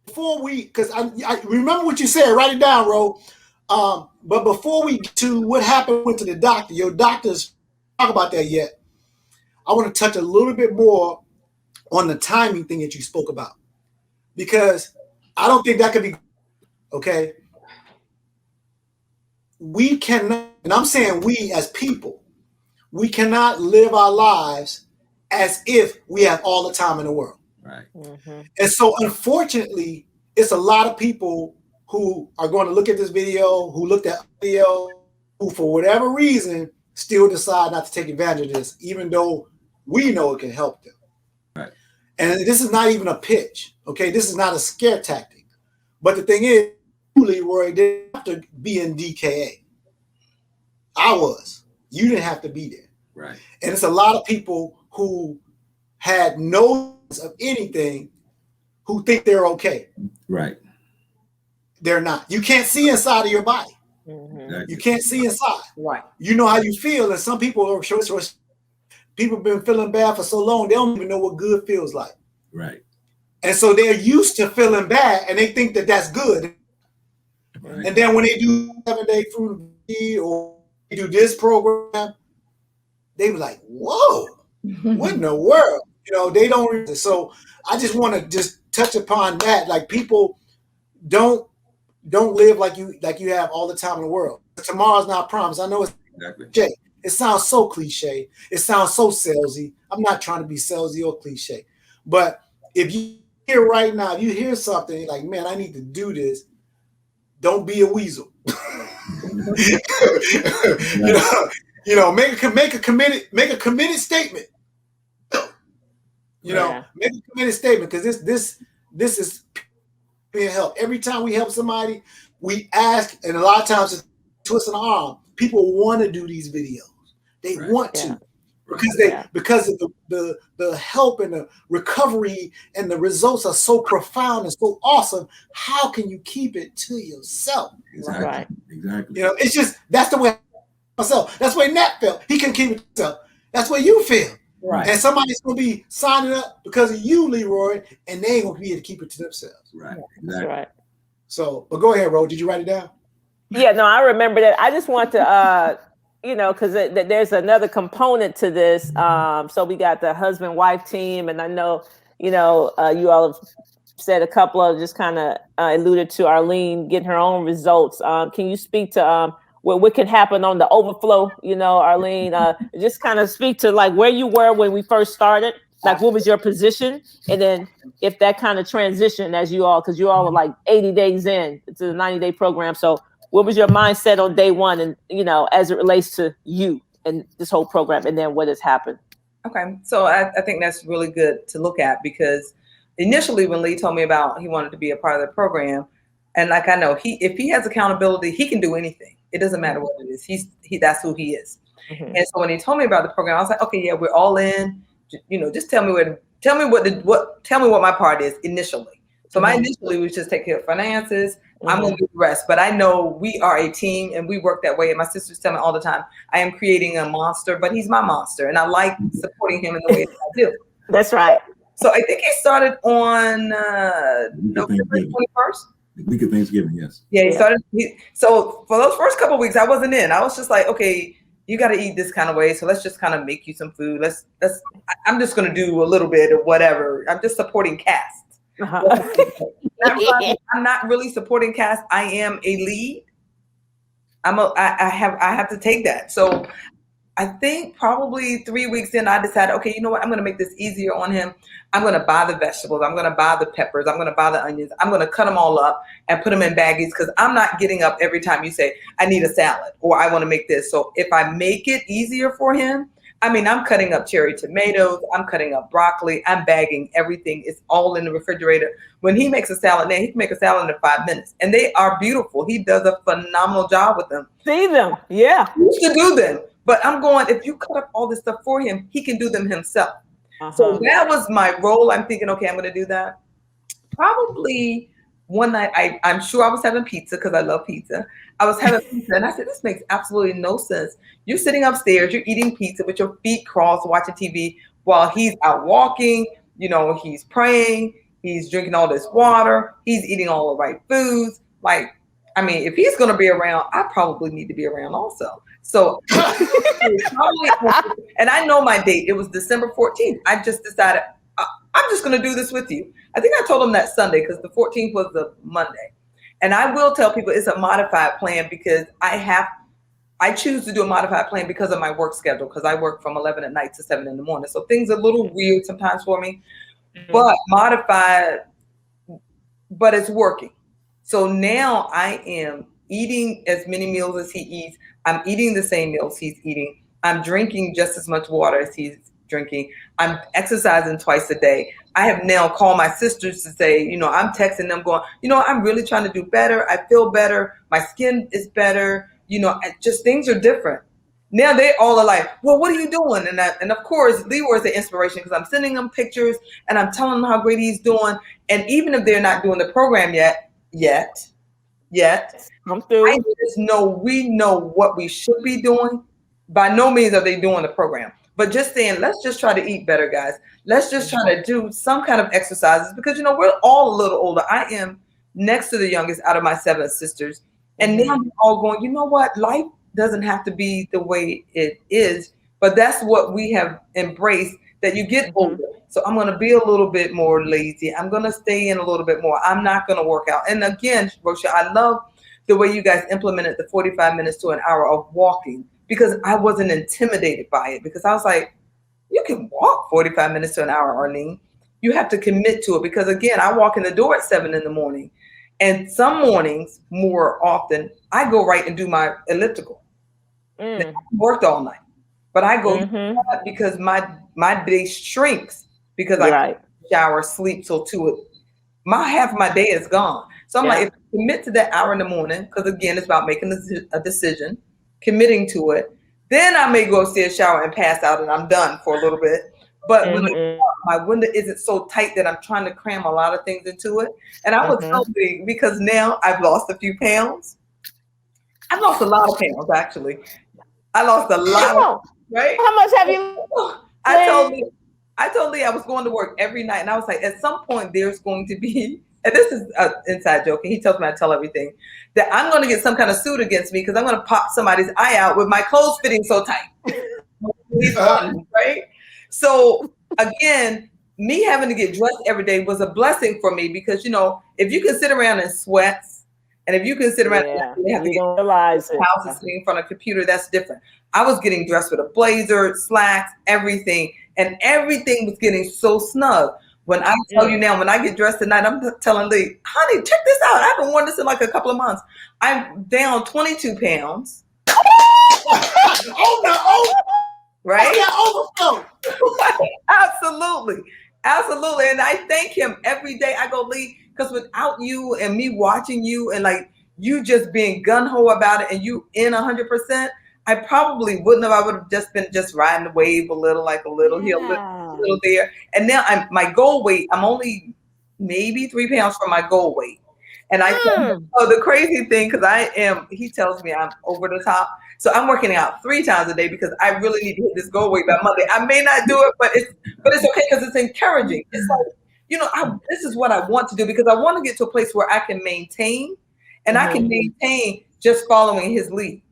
Before we, because I remember what you said. Write it down, Ro. But before we get to what happened, went to the doctor. Your doctors talk about that yet. I want to touch a little bit more on the timing thing that you spoke about, because I don't think that could be okay. We cannot, and I'm saying we as people, we cannot live our lives as if we have all the time in the world. Right. And so unfortunately, it's a lot of people who are going to look at this video, who looked at the video, who for whatever reason still decide not to take advantage of this, even though we know it can help them. Right. And this is not even a pitch. Okay. This is not a scare tactic. But the thing is, Leroy didn't have to be in DKA. I was. You didn't have to be there. Right. And it's a lot of people who had no sense of anything who think they're okay. Right. They're not. You can't see inside of your body. Exactly. You can't see inside. Right. You know how you feel, and some people are people have been feeling bad for so long they don't even know what good feels like. Right. And so they're used to feeling bad, and they think that that's good. Right. And then when they do 7-day food or they do this program, they be like, "Whoa, what in the world?" They don't. So I just want to just touch upon that. Like, people don't live like you have all the time in the world. Tomorrow's not promised. I know it's cliche. It sounds so cliche. It sounds so salesy. I'm not trying to be salesy or cliche, but if you hear right now, if you hear something like, "Man, I need to do this," don't be a weasel. Make a committed statement. You know, make a committed statement, because this is being help. Every time we help somebody, we ask, and a lot of times it's twisting the arm. People want to do these videos. They want to. Because of the help and the recovery and the results are so profound and so awesome. How can you keep it to yourself? Exactly. You know, it's just, that's the way myself. That's the way Nat felt. He couldn't keep it to himself. That's the way you feel. Right. And somebody's gonna be signing up because of you, Leroy, and they ain't gonna be able to keep it to themselves. Right. That's right. So, but go ahead, Ro. Did you write it down? Yeah, no, I remember that. I just want to you know, because there's another component to this. So we got the husband-wife team, and I know, you know, you all have said a couple of, just kind of alluded to Arlene getting her own results. Can you speak to what can happen on the overflow? You know, Arlene, just kind of speak to like where you were when we first started. Like, what was your position? And then if that kind of transition as you all, because you all are like 80 days in to the 90-day program. So what was your mindset on day one, and, you know, as it relates to you and this whole program, and then what has happened? Okay. So I think that's really good to look at, because initially when Lee told me about he wanted to be a part of the program, and like, I know if he has accountability, he can do anything. It doesn't matter what it is. That's who he is. Mm-hmm. And so when he told me about the program, I was like, okay, yeah, we're all in. You know, just tell me what my part is initially. So my initially was just take care of finances. I'm going to do the rest, but I know we are a team and we work that way. And my sisters tell me all the time, I am creating a monster, but he's my monster. And I like supporting him in the way that I do. That's right. So I think he started on November 21st. The week of Thanksgiving, yes. Yeah, he started. So for those first couple of weeks, I wasn't in. I was just like, okay, you got to eat this kind of way. So let's just kind of make you some food. I'm just going to do a little bit of whatever. I'm just supporting cast. I'm not really supporting cast. I am a lead. I have to take that. So I think probably 3 weeks in, I decided, okay, you know what? I'm going to make this easier on him. I'm going to buy the vegetables. I'm going to buy the peppers. I'm going to buy the onions. I'm going to cut them all up and put them in baggies, because I'm not getting up every time you say, I need a salad or I want to make this. So if I make it easier for him, I mean, I'm cutting up cherry tomatoes. I'm cutting up broccoli. I'm bagging everything. It's all in the refrigerator. When he makes a salad now, he can make a salad in 5 minutes. And they are beautiful. He does a phenomenal job with them. See them. Yeah. He used to do them. But I'm going, if you cut up all this stuff for him, he can do them himself. So that was my role. I'm thinking, okay, I'm going to do that. Probably one night, I'm sure I was having pizza, because I love pizza. I was having pizza, and I said, this makes absolutely no sense. You're sitting upstairs, you're eating pizza with your feet crossed, watching TV, while he's out walking, you know, he's praying, he's drinking all this water, he's eating all the right foods. Like, I mean, if he's going to be around, I probably need to be around also. So, and I know my date, it was December 14th. I just decided, I'm just going to do this with you. I think I told him that Sunday, because the 14th was the Monday. And I will tell people it's a modified plan, because I choose to do a modified plan because of my work schedule, because I work from 11 at night to 7 in the morning. So things are a little weird sometimes for me, but modified, but it's working. So now I am eating as many meals as he eats. I'm eating the same meals he's eating. I'm drinking just as much water as he's drinking. I'm exercising twice a day. I have now called my sisters to say, you know, I'm texting them going, you know, I'm really trying to do better. I feel better. My skin is better. You know, just things are different. Now they all are like, well, what are you doing? And of course, Leroy is the inspiration, because I'm sending them pictures and I'm telling them how great he's doing. And even if they're not doing the program yet, I just know we know what we should be doing. By no means are they doing the program, but just saying, let's just try to eat better, guys. Let's just try to do some kind of exercises, because, you know, we're all a little older. I am next to the youngest out of my 7 sisters. And now we're all going, you know what? Life doesn't have to be the way it is, but that's what we have embraced, that you get older. So I'm going to be a little bit more lazy. I'm going to stay in a little bit more. I'm not going to work out. And again, Rochelle, I love the way you guys implemented the 45 minutes to an hour of walking, because I wasn't intimidated by it, because I was like, you can walk 45 minutes to an hour, Arlene. You have to commit to it, because again, I walk in the door at 7 in the morning. And some mornings, more often, I go right and do my elliptical. I worked all night, but I go because my day shrinks because I shower, sleep till 2. Half of my day is gone. So I'm like, if I commit to that hour in the morning, because again, it's about making a decision, committing to it. Then I may go upstairs, shower, and pass out, and I'm done for a little bit. But when my window isn't so tight that I'm trying to cram a lot of things into it. And I was hoping, because now I've lost a few pounds. I've lost a lot of pounds, actually. I lost a lot, right? How much have you? I told Lee I was going to work every night, and I was like, at some point there's going to be, and this is an inside joke, and he tells me I tell everything, that I'm going to get some kind of suit against me because I'm going to pop somebody's eye out with my clothes fitting so tight. Right? So again, me having to get dressed every day was a blessing for me because, if you can sit around in sweats, and if you can sit around and have to get realize it. House and sitting in front of a computer, that's different. I was getting dressed with a blazer, slacks, everything, and everything was getting so snug. When I tell you now, when I get dressed tonight, I'm telling Lee, honey, check this out. I haven't worn this in like a couple of months. I'm down 22 pounds. Right? Overflow. Absolutely. Absolutely. And I thank him every day. I go, Lee, because without you and me watching you and like you just being gun-ho about it and you in 100%, I probably wouldn't have. I would have just been riding the wave a little here, a little there. And now my goal weight, I'm only maybe 3 pounds from my goal weight. And I the crazy thing, because he tells me I'm over the top. So I'm working out 3 times a day because I really need to hit this goal weight by Monday. I may not do it, but it's okay because it's encouraging. It's like, this is what I want to do because I want to get to a place where I can maintain, and I can maintain just following his lead,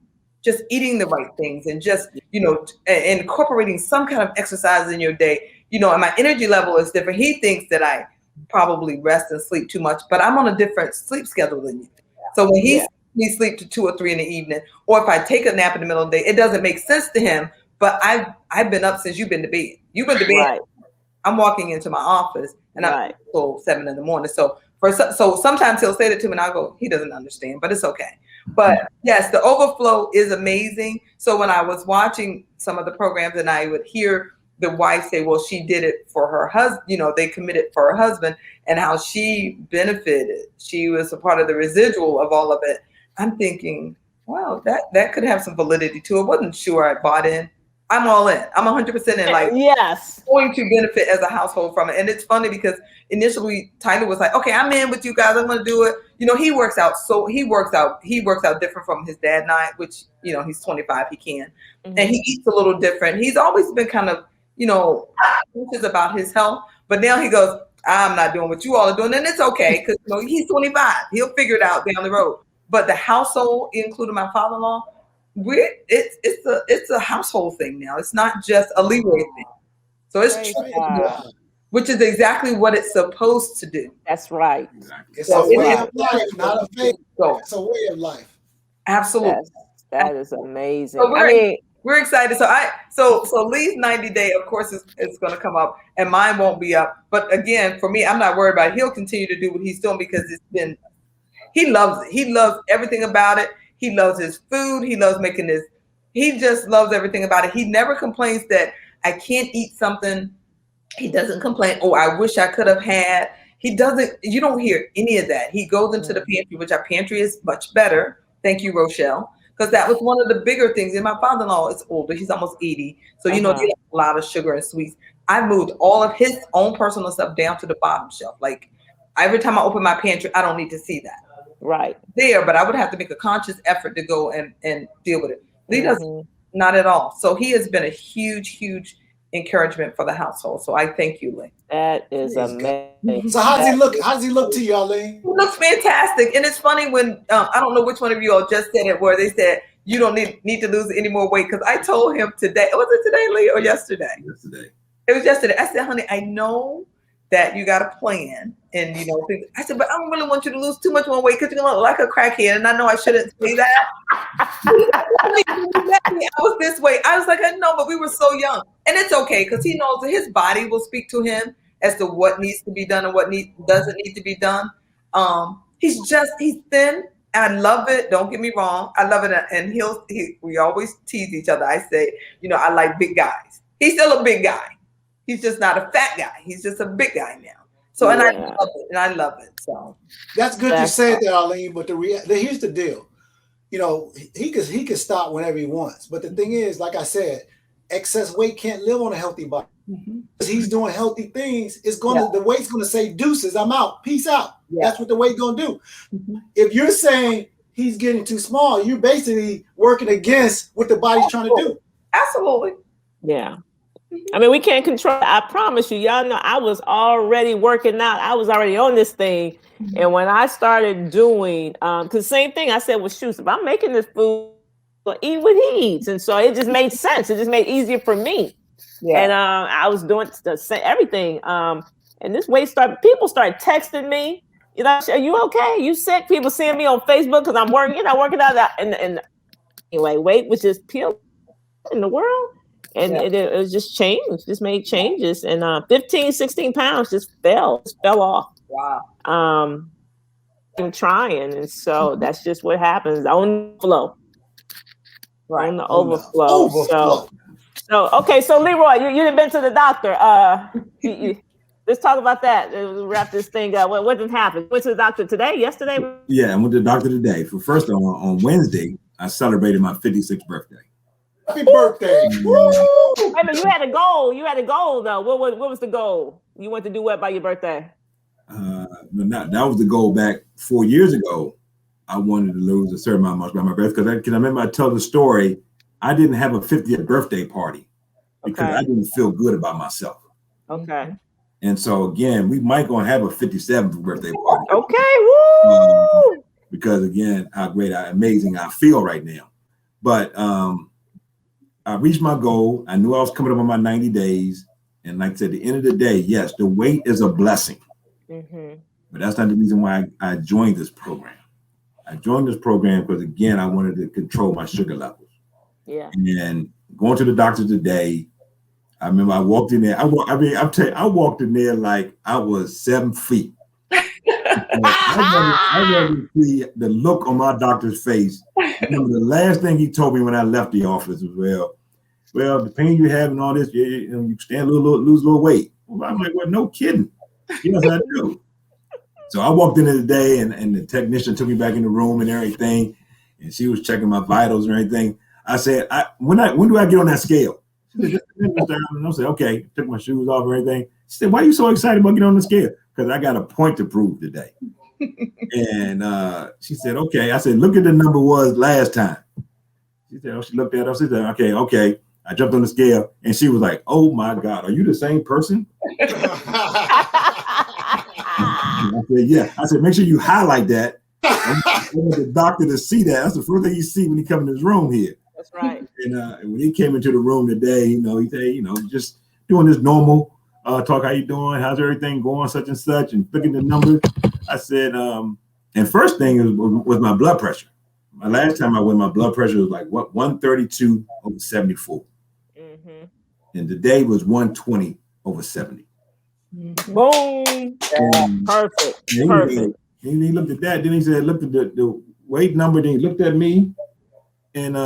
just eating the right things and just, incorporating some kind of exercise in your day. And my energy level is different. He thinks that I probably rest and sleep too much, but I'm on a different sleep schedule than you. So when he sleep to 2 or 3 in the evening, or if I take a nap in the middle of the day, it doesn't make sense to him. But I've been up since you've been to bed. You've been to bed. Right. I'm walking into my office and I'm till 7 in the morning. So sometimes he'll say that to me and I'll go, he doesn't understand, but it's okay. But yes, the overflow is amazing. So when I was watching some of the programs and I would hear the wife say, well, she did it for her husband, they committed for her husband and how she benefited. She was a part of the residual of all of it. I'm thinking, wow, that could have some validity to it. Wasn't sure I bought in. I'm all in. I'm 100% in. Like, yes, going to benefit as a household from it. And it's funny because initially Tyler was like, okay, I'm in with you guys. I'm going to do it. He works out. So he works out different from his dad and I, which, he's 25. He can. And he eats a little different. He's always been kind of, conscious about his health. But now he goes, I'm not doing what you all are doing. And it's okay because, he's 25. He'll figure it out down the road. But the household, including my father-in-law, it's a household thing now. It's not just a leeway thing. So it's true, which is exactly what it's supposed to do. That's right. It's a way of life, not a faith. It's a way of life. Absolutely. That is amazing. So we're excited. So Lee's 90 day, of course, it's going to come up, and mine won't be up. But again, for me, I'm not worried about it. He'll continue to do what he's doing because he loves it. He loves everything about it. He loves his food. He loves making this. He just loves everything about it. He never complains that I can't eat something. He doesn't complain, oh, I wish I could have had. He doesn't. You don't hear any of that. He goes into the pantry, which our pantry is much better. Thank you, Rochelle. Because that was one of the bigger things. And my father-in-law is older. He's almost 80. So, he has a lot of sugar and sweets. I moved all of his own personal stuff down to the bottom shelf. Like, every time I open my pantry, I don't need to see that. Right. There, but I would have to make a conscious effort to go and deal with it. Lee doesn't, not at all. So he has been a huge, huge encouragement for the household. So I thank you, Lee. That is amazing. So how does he look? How does he look to you, Lee? He looks fantastic. And it's funny when, I don't know which one of you all just said it, where they said, you don't need to lose any more weight. Because I told him today, was it today, Lee, or yesterday? Yesterday. It was yesterday. I said, honey, I know that you got a plan. And, things. I said, but I don't really want you to lose too much more weight because you're going to look like a crackhead. And I know I shouldn't say that. I was this way. I was like, I know, but we were so young. And it's okay because he knows that his body will speak to him as to what needs to be done and what doesn't need to be done. He's thin. I love it. Don't get me wrong. I love it. And we always tease each other. I say, I like big guys. He's still a big guy. He's just not a fat guy. He's just a big guy now. So, and I love it. And I love it. So that's good to say that, Arlene. But here's the deal. You know, he could stop whenever he wants. But the thing is, like I said, excess weight can't live on a healthy body. He's doing healthy things. The weight's gonna say deuces. I'm out. Peace out. Yeah. That's what the weight's gonna do. If you're saying he's getting too small, you're basically working against what the body's trying to do. Absolutely. Yeah. I mean, we can't control. I promise you, y'all know I was already working out. I was already on this thing. And when I started doing, because same thing, I said, well, shoot, if I'm making this food, well, eat what he eats. And so it just made sense. It just made it easier for me. Yeah. And I was doing everything. And this weight people started texting me, you know, are you okay? You sick? People seeing me on Facebook because I'm working out. And anyway, weight was just peeling in the world. And it was just changed, just made changes. And 15, 16 pounds just fell off. Wow. I'm trying. And so that's just what happens on the flow. Right. On the overflow. So okay. So Leroy, you've been to the doctor. Let's talk about that. We'll wrap this thing up. What did happen? Went to the doctor today, yesterday? Yeah, I went to the doctor today. First on Wednesday, I celebrated my 56th birthday. Happy birthday! Woo! Wait, but you had a goal. You had a goal though. What was the goal? You went to do what by your birthday? That was the goal back 4 years ago. I wanted to lose a certain amount of muscle by my birthday because I remember I told the story. I didn't have a 50th birthday party because I didn't feel good about myself. Okay. And so again, we might gonna have a 57th birthday party. Okay. Woo! Because again, how amazing I feel right now. But I reached my goal. I knew I was coming up on my 90 days. And like I said, at the end of the day, yes, the weight is a blessing. But that's not the reason why I joined this program. I joined this program because, again, I wanted to control my sugar levels. Yeah. And going to the doctor today, I remember I walked in there. I walked in there like I was 7 feet. I wanted to see the look on my doctor's face. I remember the last thing he told me when I left the office was, well, the pain you have and all this, you stand lose a little weight. Well, I'm like, well, no kidding. Yes, I do. So I walked in today, and the technician took me back in the room and everything, and she was checking my vitals and everything. I said, when do I get on that scale? She said, and I said, okay. Took my shoes off and everything. She said, why are you so excited about getting on the scale? Because I got a point to prove today. And she said, okay. I said, look at the number was last time. She said, she looked at it. She said, okay. I jumped on the scale, and she was like, oh my God, are you the same person? I said, yeah. I said, make sure you highlight that. I want the doctor to see that. That's the first thing you see when he comes in his room here. That's right. And when he came into the room today, he said, just doing this normal talk. How you doing? How's everything going? Such and such, and looking at the numbers. I said, and first thing was my blood pressure. My last time I went, my blood pressure was like 132/74. And today was 120/70. Boom. Perfect. Perfect. He looked at that. Then he said, looked at the weight number. Then he looked at me, and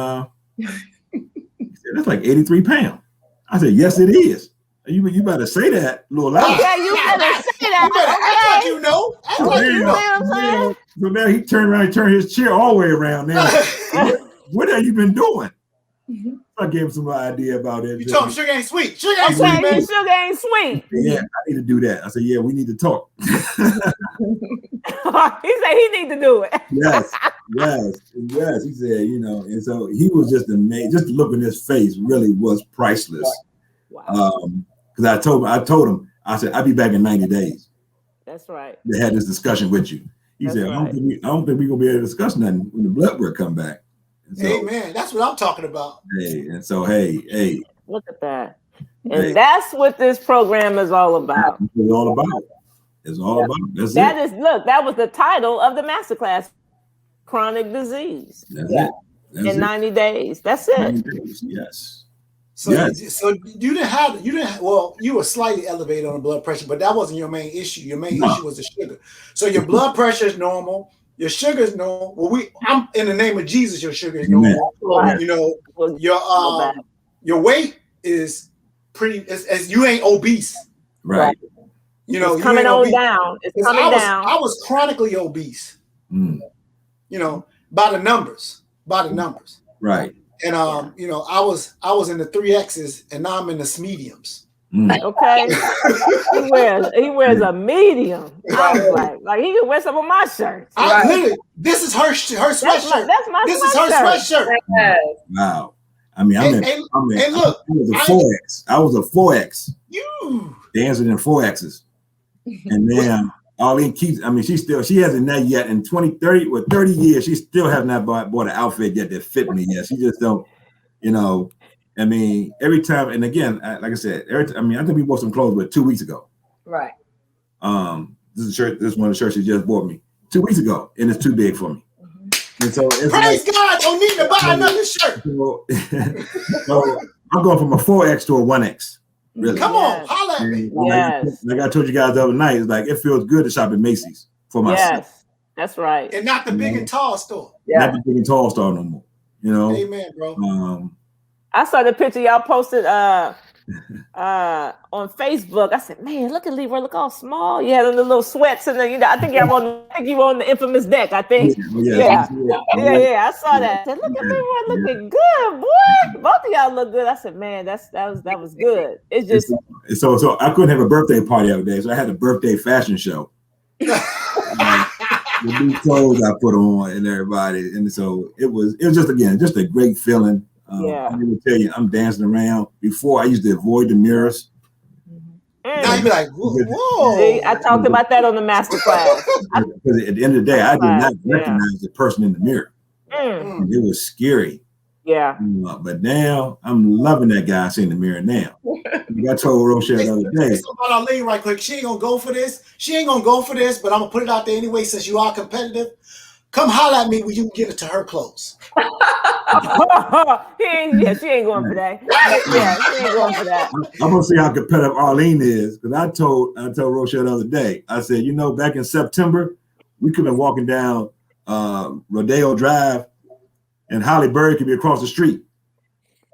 he said, that's like 83 pounds. I said, yes, it is. You better say that a little louder. Yeah, you better say that. Act like you know. Act like you know. So now he turned around and turned his chair all the way around now. What have you been doing? I gave him some idea about it. You told him sugar ain't sweet. Sugar ain't sweet, man. Sugar ain't sweet. Yeah, I need to do that. I said, yeah, we need to talk. He said he need to do it. Yes. He said, and so he was just amazed. Just the look in his face really was priceless. Wow. Because I told him, I said, I'll be back in 90 days. That's right. They had this discussion with you. He said, right. I don't think we're gonna be able to discuss nothing when the blood work come back. So, amen. That's what I'm talking about. Hey, look at that. And that's what this program is all about. It's all about. That was the title of the masterclass, Chronic Disease. In 90 days. That's it. 90 days, yes. So you were slightly elevated on the blood pressure, but that wasn't your main issue. Your main issue was the sugar. So your blood pressure is normal. Your sugar is normal. Well, I'm in the name of Jesus. Your sugar is normal. Right. Your weight is pretty. As you ain't obese, right. You know, it's coming on down. It's coming down. I was chronically obese. You know, by the numbers. Right. And you know, I was in the 3X's, and now I'm in the mediums. Okay. he wears a medium. I was like he can wear some of my shirts. Literally, this is her sweatshirt. That's my this is her sweatshirt. Wow. I mean, look, I was a 4X. You dancing in 4X's. And then Arlene keeps, I mean, she hasn't that yet. In 30 years, she still has not bought an outfit yet that fit me yet. She just don't, you know, I mean, every time, and again, like I said, I think we bought some clothes, but 2 weeks ago. Right. This is a shirt, this is one of the shirts she just bought me 2 weeks ago, and it's too big for me. And so it's praise God, don't need to buy another shirt. So I'm going from a 4X to a 1X. Really. Come on, holla at me. Like I told you guys the other night, it's like it feels good to shop at Macy's for myself. Yes, that's right. And not the big and tall store. Not the big and tall store no more. You know. Amen, bro. I saw the picture y'all posted on Facebook. I said, man, look at Leroy, look all small. You had the little sweats and then I think you were on the infamous deck, I think. Yeah. I saw that. I said, look at Leroy looking good, boy. Both of y'all look good. I said, man, that was good. It's just so I couldn't have a birthday party the other day, so I had a birthday fashion show. The new clothes I put on and everybody, and so it was just a great feeling. I'm going to tell you, I'm dancing around. Before, I used to avoid the mirrors. Now you be like, whoa. See, I talked about that on the master class. Because at the end of the day, I did not recognize the person in the mirror. It was scary. Yeah. But now, I'm loving that guy I see in the mirror now. I told Rochelle the other day. I'll lay right quick. She ain't going to go for this. But I'm going to put it out there anyway since you are competitive. Come holler at me when you get it to her clothes. She ain't going for that. Yeah, she ain't going for that. I'm gonna see how competitive Arlene is, because I told Rochelle the other day. I said, back in September, we could have been walking down Rodeo Drive, and Holly Berry could be across the street,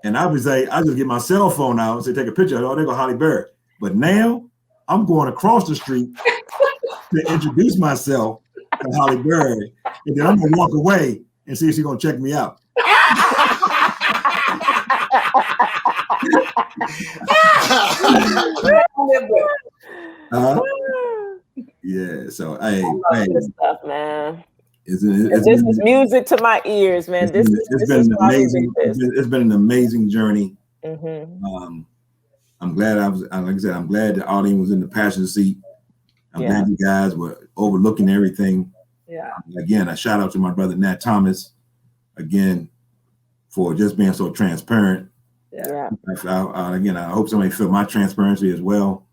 and I would say, I just get my cell phone out and say, take a picture. Oh, there go Holly Berry. But now I'm going across the street to introduce myself to Holly Berry, and then I'm gonna walk away and see if she's gonna check me out. Yeah, so hey, this stuff, man. This is music to my ears, man. It's been an amazing journey. Mm-hmm. I'm glad I'm glad that Arlene was in the passenger seat. I'm glad you guys were overlooking everything. Yeah. Again, a shout out to my brother Nat Thomas, again, for just being so transparent. Yeah. I hope somebody feel my transparency as well.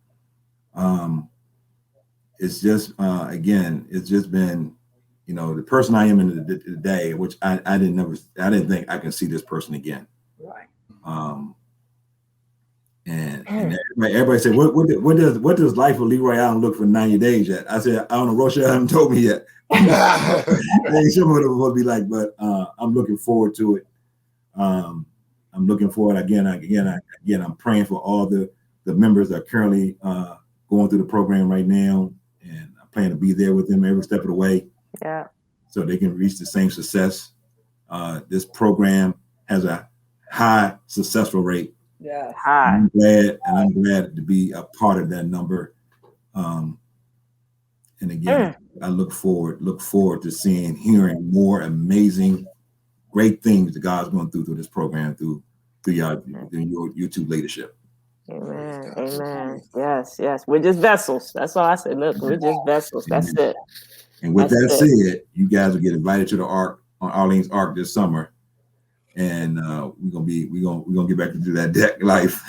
It's just it's just been, the person I am in today, which I didn't think I can see this person again. Right. And everybody said, what does life of Leroy Allen look for 90 days yet? I said, I don't know, Rochelle hasn't told me yet. Some of it will be like, but I'm looking forward to it. I'm looking forward again. I'm praying for all the members that are currently going through the program right now, and I plan to be there with them every step of the way. Yeah. So they can reach the same success. This program has a high successful rate. Yeah. I'm glad to be a part of that number. And again, I look forward to hearing more amazing, great things that God's going through this program, through your YouTube leadership. Amen. Yes. We're just vessels. That's all I said. Look, we're just vessels. That's it. And with that said, you guys will get invited to the Ark, on Arlene's Ark this summer. And we're gonna get back to do that deck life.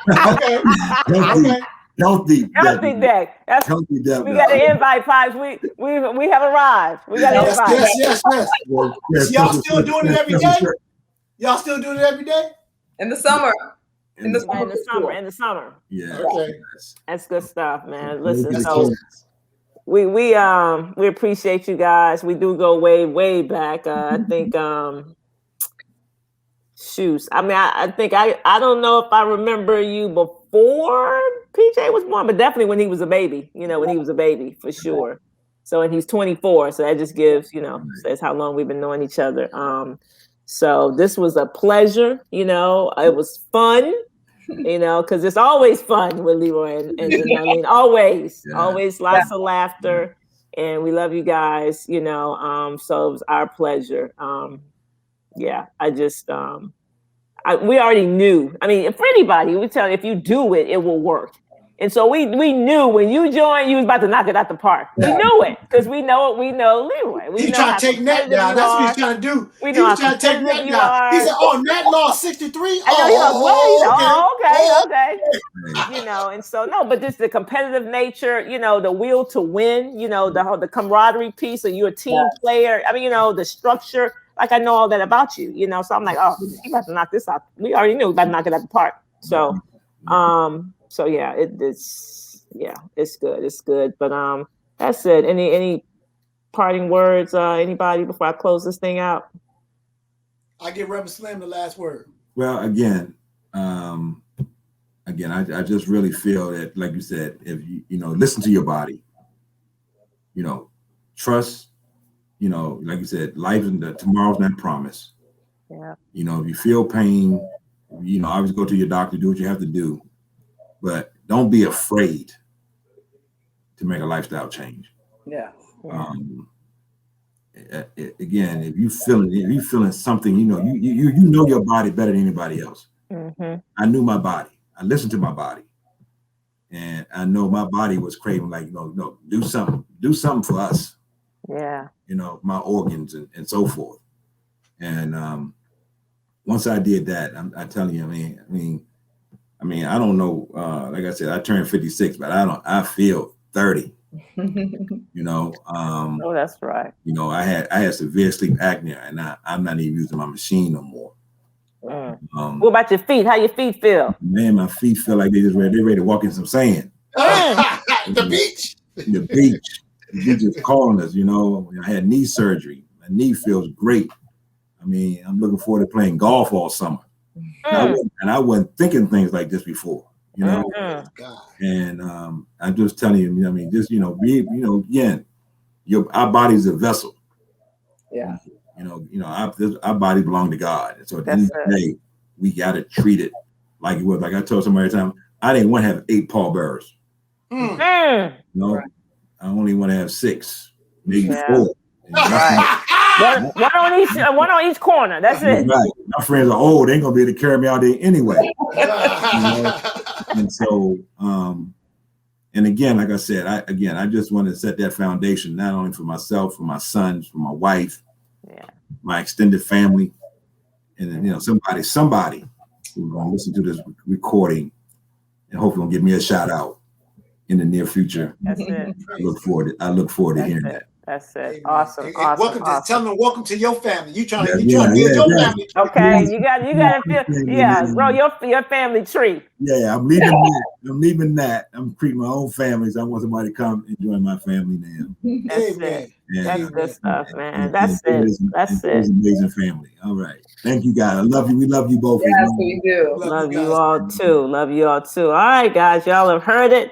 Okay. Healthy deck. Healthy deck. We got an invite, Pipes. We have arrived. We got an invite. Yes. Y'all still doing it every day? Y'all still doing it every day? In the summer. In the summer. Yeah. Okay. That's good stuff, man. Listen, so we appreciate you guys. We do go way back. I think shoes. I mean, I think I don't know if I remember you before PJ was born, but definitely when he was a baby, when he was a baby for sure. So, and he's 24. So that just gives, says how long we've been knowing each other. So this was a pleasure, it was fun, because it's always fun with Leroy and Arlene. Always lots of laughter. And we love you guys, so it was our pleasure. I just, we already knew. I mean, for anybody, we tell you, if you do it, it will work. And so we knew when you joined, you was about to knock it out the park. We knew it because we know Leroy. He's trying to take Nat down. That's what he's trying to do. We know he's trying to take Nat down. He said, "Oh, Nat lost 63." Okay. And so but just the competitive nature, the will to win, the camaraderie piece, and you're a team player. I mean, the structure. Like I know all that about you, So I'm like, oh, you about to knock this out. We already knew we about to knock it out the park. So, it's good. It's good. But that's it. Any parting words? Anybody before I close this thing out? I give Reverend Slim the last word. Well, again, I just really feel that, like you said, if you listen to your body, trust. Like you said, life and tomorrow's not promised. Yeah. If you feel pain, always go to your doctor, do what you have to do, but don't be afraid to make a lifestyle change. Yeah. Again, if you feeling something, you know your body better than anybody else. Mm-hmm. I knew my body. I listened to my body, and I know my body was craving, like, no, do something for us. Yeah. My organs and so forth. And once I did that, I tell you, I mean, I don't know. Like I said, I turned 56, but I feel 30. Oh, that's right. I had severe sleep apnea, and I'm not even using my machine no more. What about your feet? How your feet feel? Man, my feet feel like they're ready to walk in some sand. The beach. The beach. The beach is calling us. I had knee surgery. My knee feels great. I mean, I'm looking forward to playing golf all summer. And I wasn't thinking things like this before. And I'm just telling you, just again, our body's a vessel. Yeah. Our body belongs to God. And so at the end of the day, we got to treat it like it was. Like I told somebody every time, I didn't want to have 8 pallbearers. Right. I only want to have 6, maybe 4. Right. One on each corner. That's it. Right. My friends are old. They ain't gonna be able to carry me out there anyway. And so, and again, like I said, I just want to set that foundation not only for myself, for my sons, for my wife, my extended family, and then somebody who's gonna listen to this recording and hopefully gonna give me a shout out in the near future. That's it. I look forward to hearing that. That's it. Awesome. Tell them welcome to your family. You trying to build your family. Okay, you got to feel grow your family tree. Yeah, I'm leaving that. I'm creating my own family. So I want somebody to come and join my family now. That's it. That's good stuff, man. That's it. That's it. It's an amazing family. All right. Thank you, guys. I love you. We love you both. Yes, we do. Love you all too. Love you all too. All right, guys. Y'all have heard it.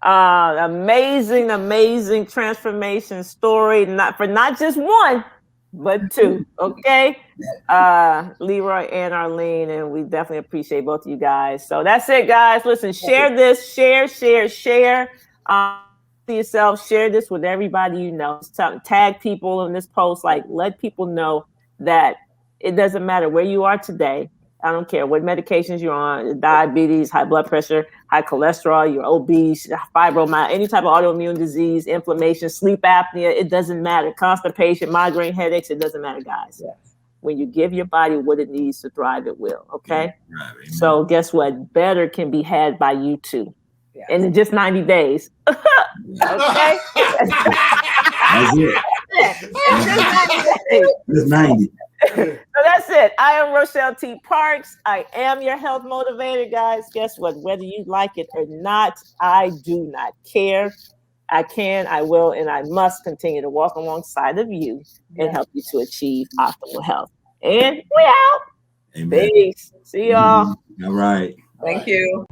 Amazing transformation story. Not just one, but 2. Okay. Leroy and Arlene, and we definitely appreciate both of you guys. So that's it, guys. Listen, share this, share. To yourself, share this with everybody you know. Tag people in this post, let people know that it doesn't matter where you are today. I don't care what medications you're on, diabetes, high blood pressure, high cholesterol, you're obese, fibromyalgia, any type of autoimmune disease, inflammation, sleep apnea, it doesn't matter. Constipation, migraine headaches, it doesn't matter, guys. Yes. When you give your body what it needs to thrive, it will, okay? Right. So guess what? Better can be had by you too. Yes. And in just 90 days. Okay? That's it. Just 90. So that's it. I am Rochelle T. Parks. I am your health motivator, guys. Guess what? Whether you like it or not, I do not care. I can, I will, and I must continue to walk alongside of you and help you to achieve optimal health. And we out. Amen. Peace. See y'all. All right. Thank you.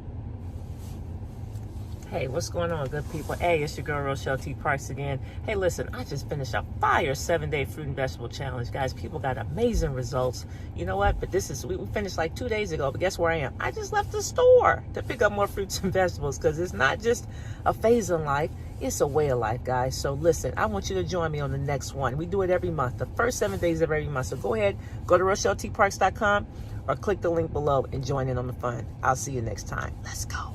Hey, what's going on, good people? Hey, it's your girl Rochelle T. Price again. Hey, listen, I just finished a fire 7-day fruit and vegetable challenge. Guys, people got amazing results. You know what? But we finished like 2 days ago, but guess where I am? I just left the store to pick up more fruits and vegetables because it's not just a phase in life, it's a way of life, guys. So listen, I want you to join me on the next one. We do it every month, the first 7 days of every month. So go ahead, go to RochelleTParks.com or click the link below and join in on the fun. I'll see you next time. Let's go.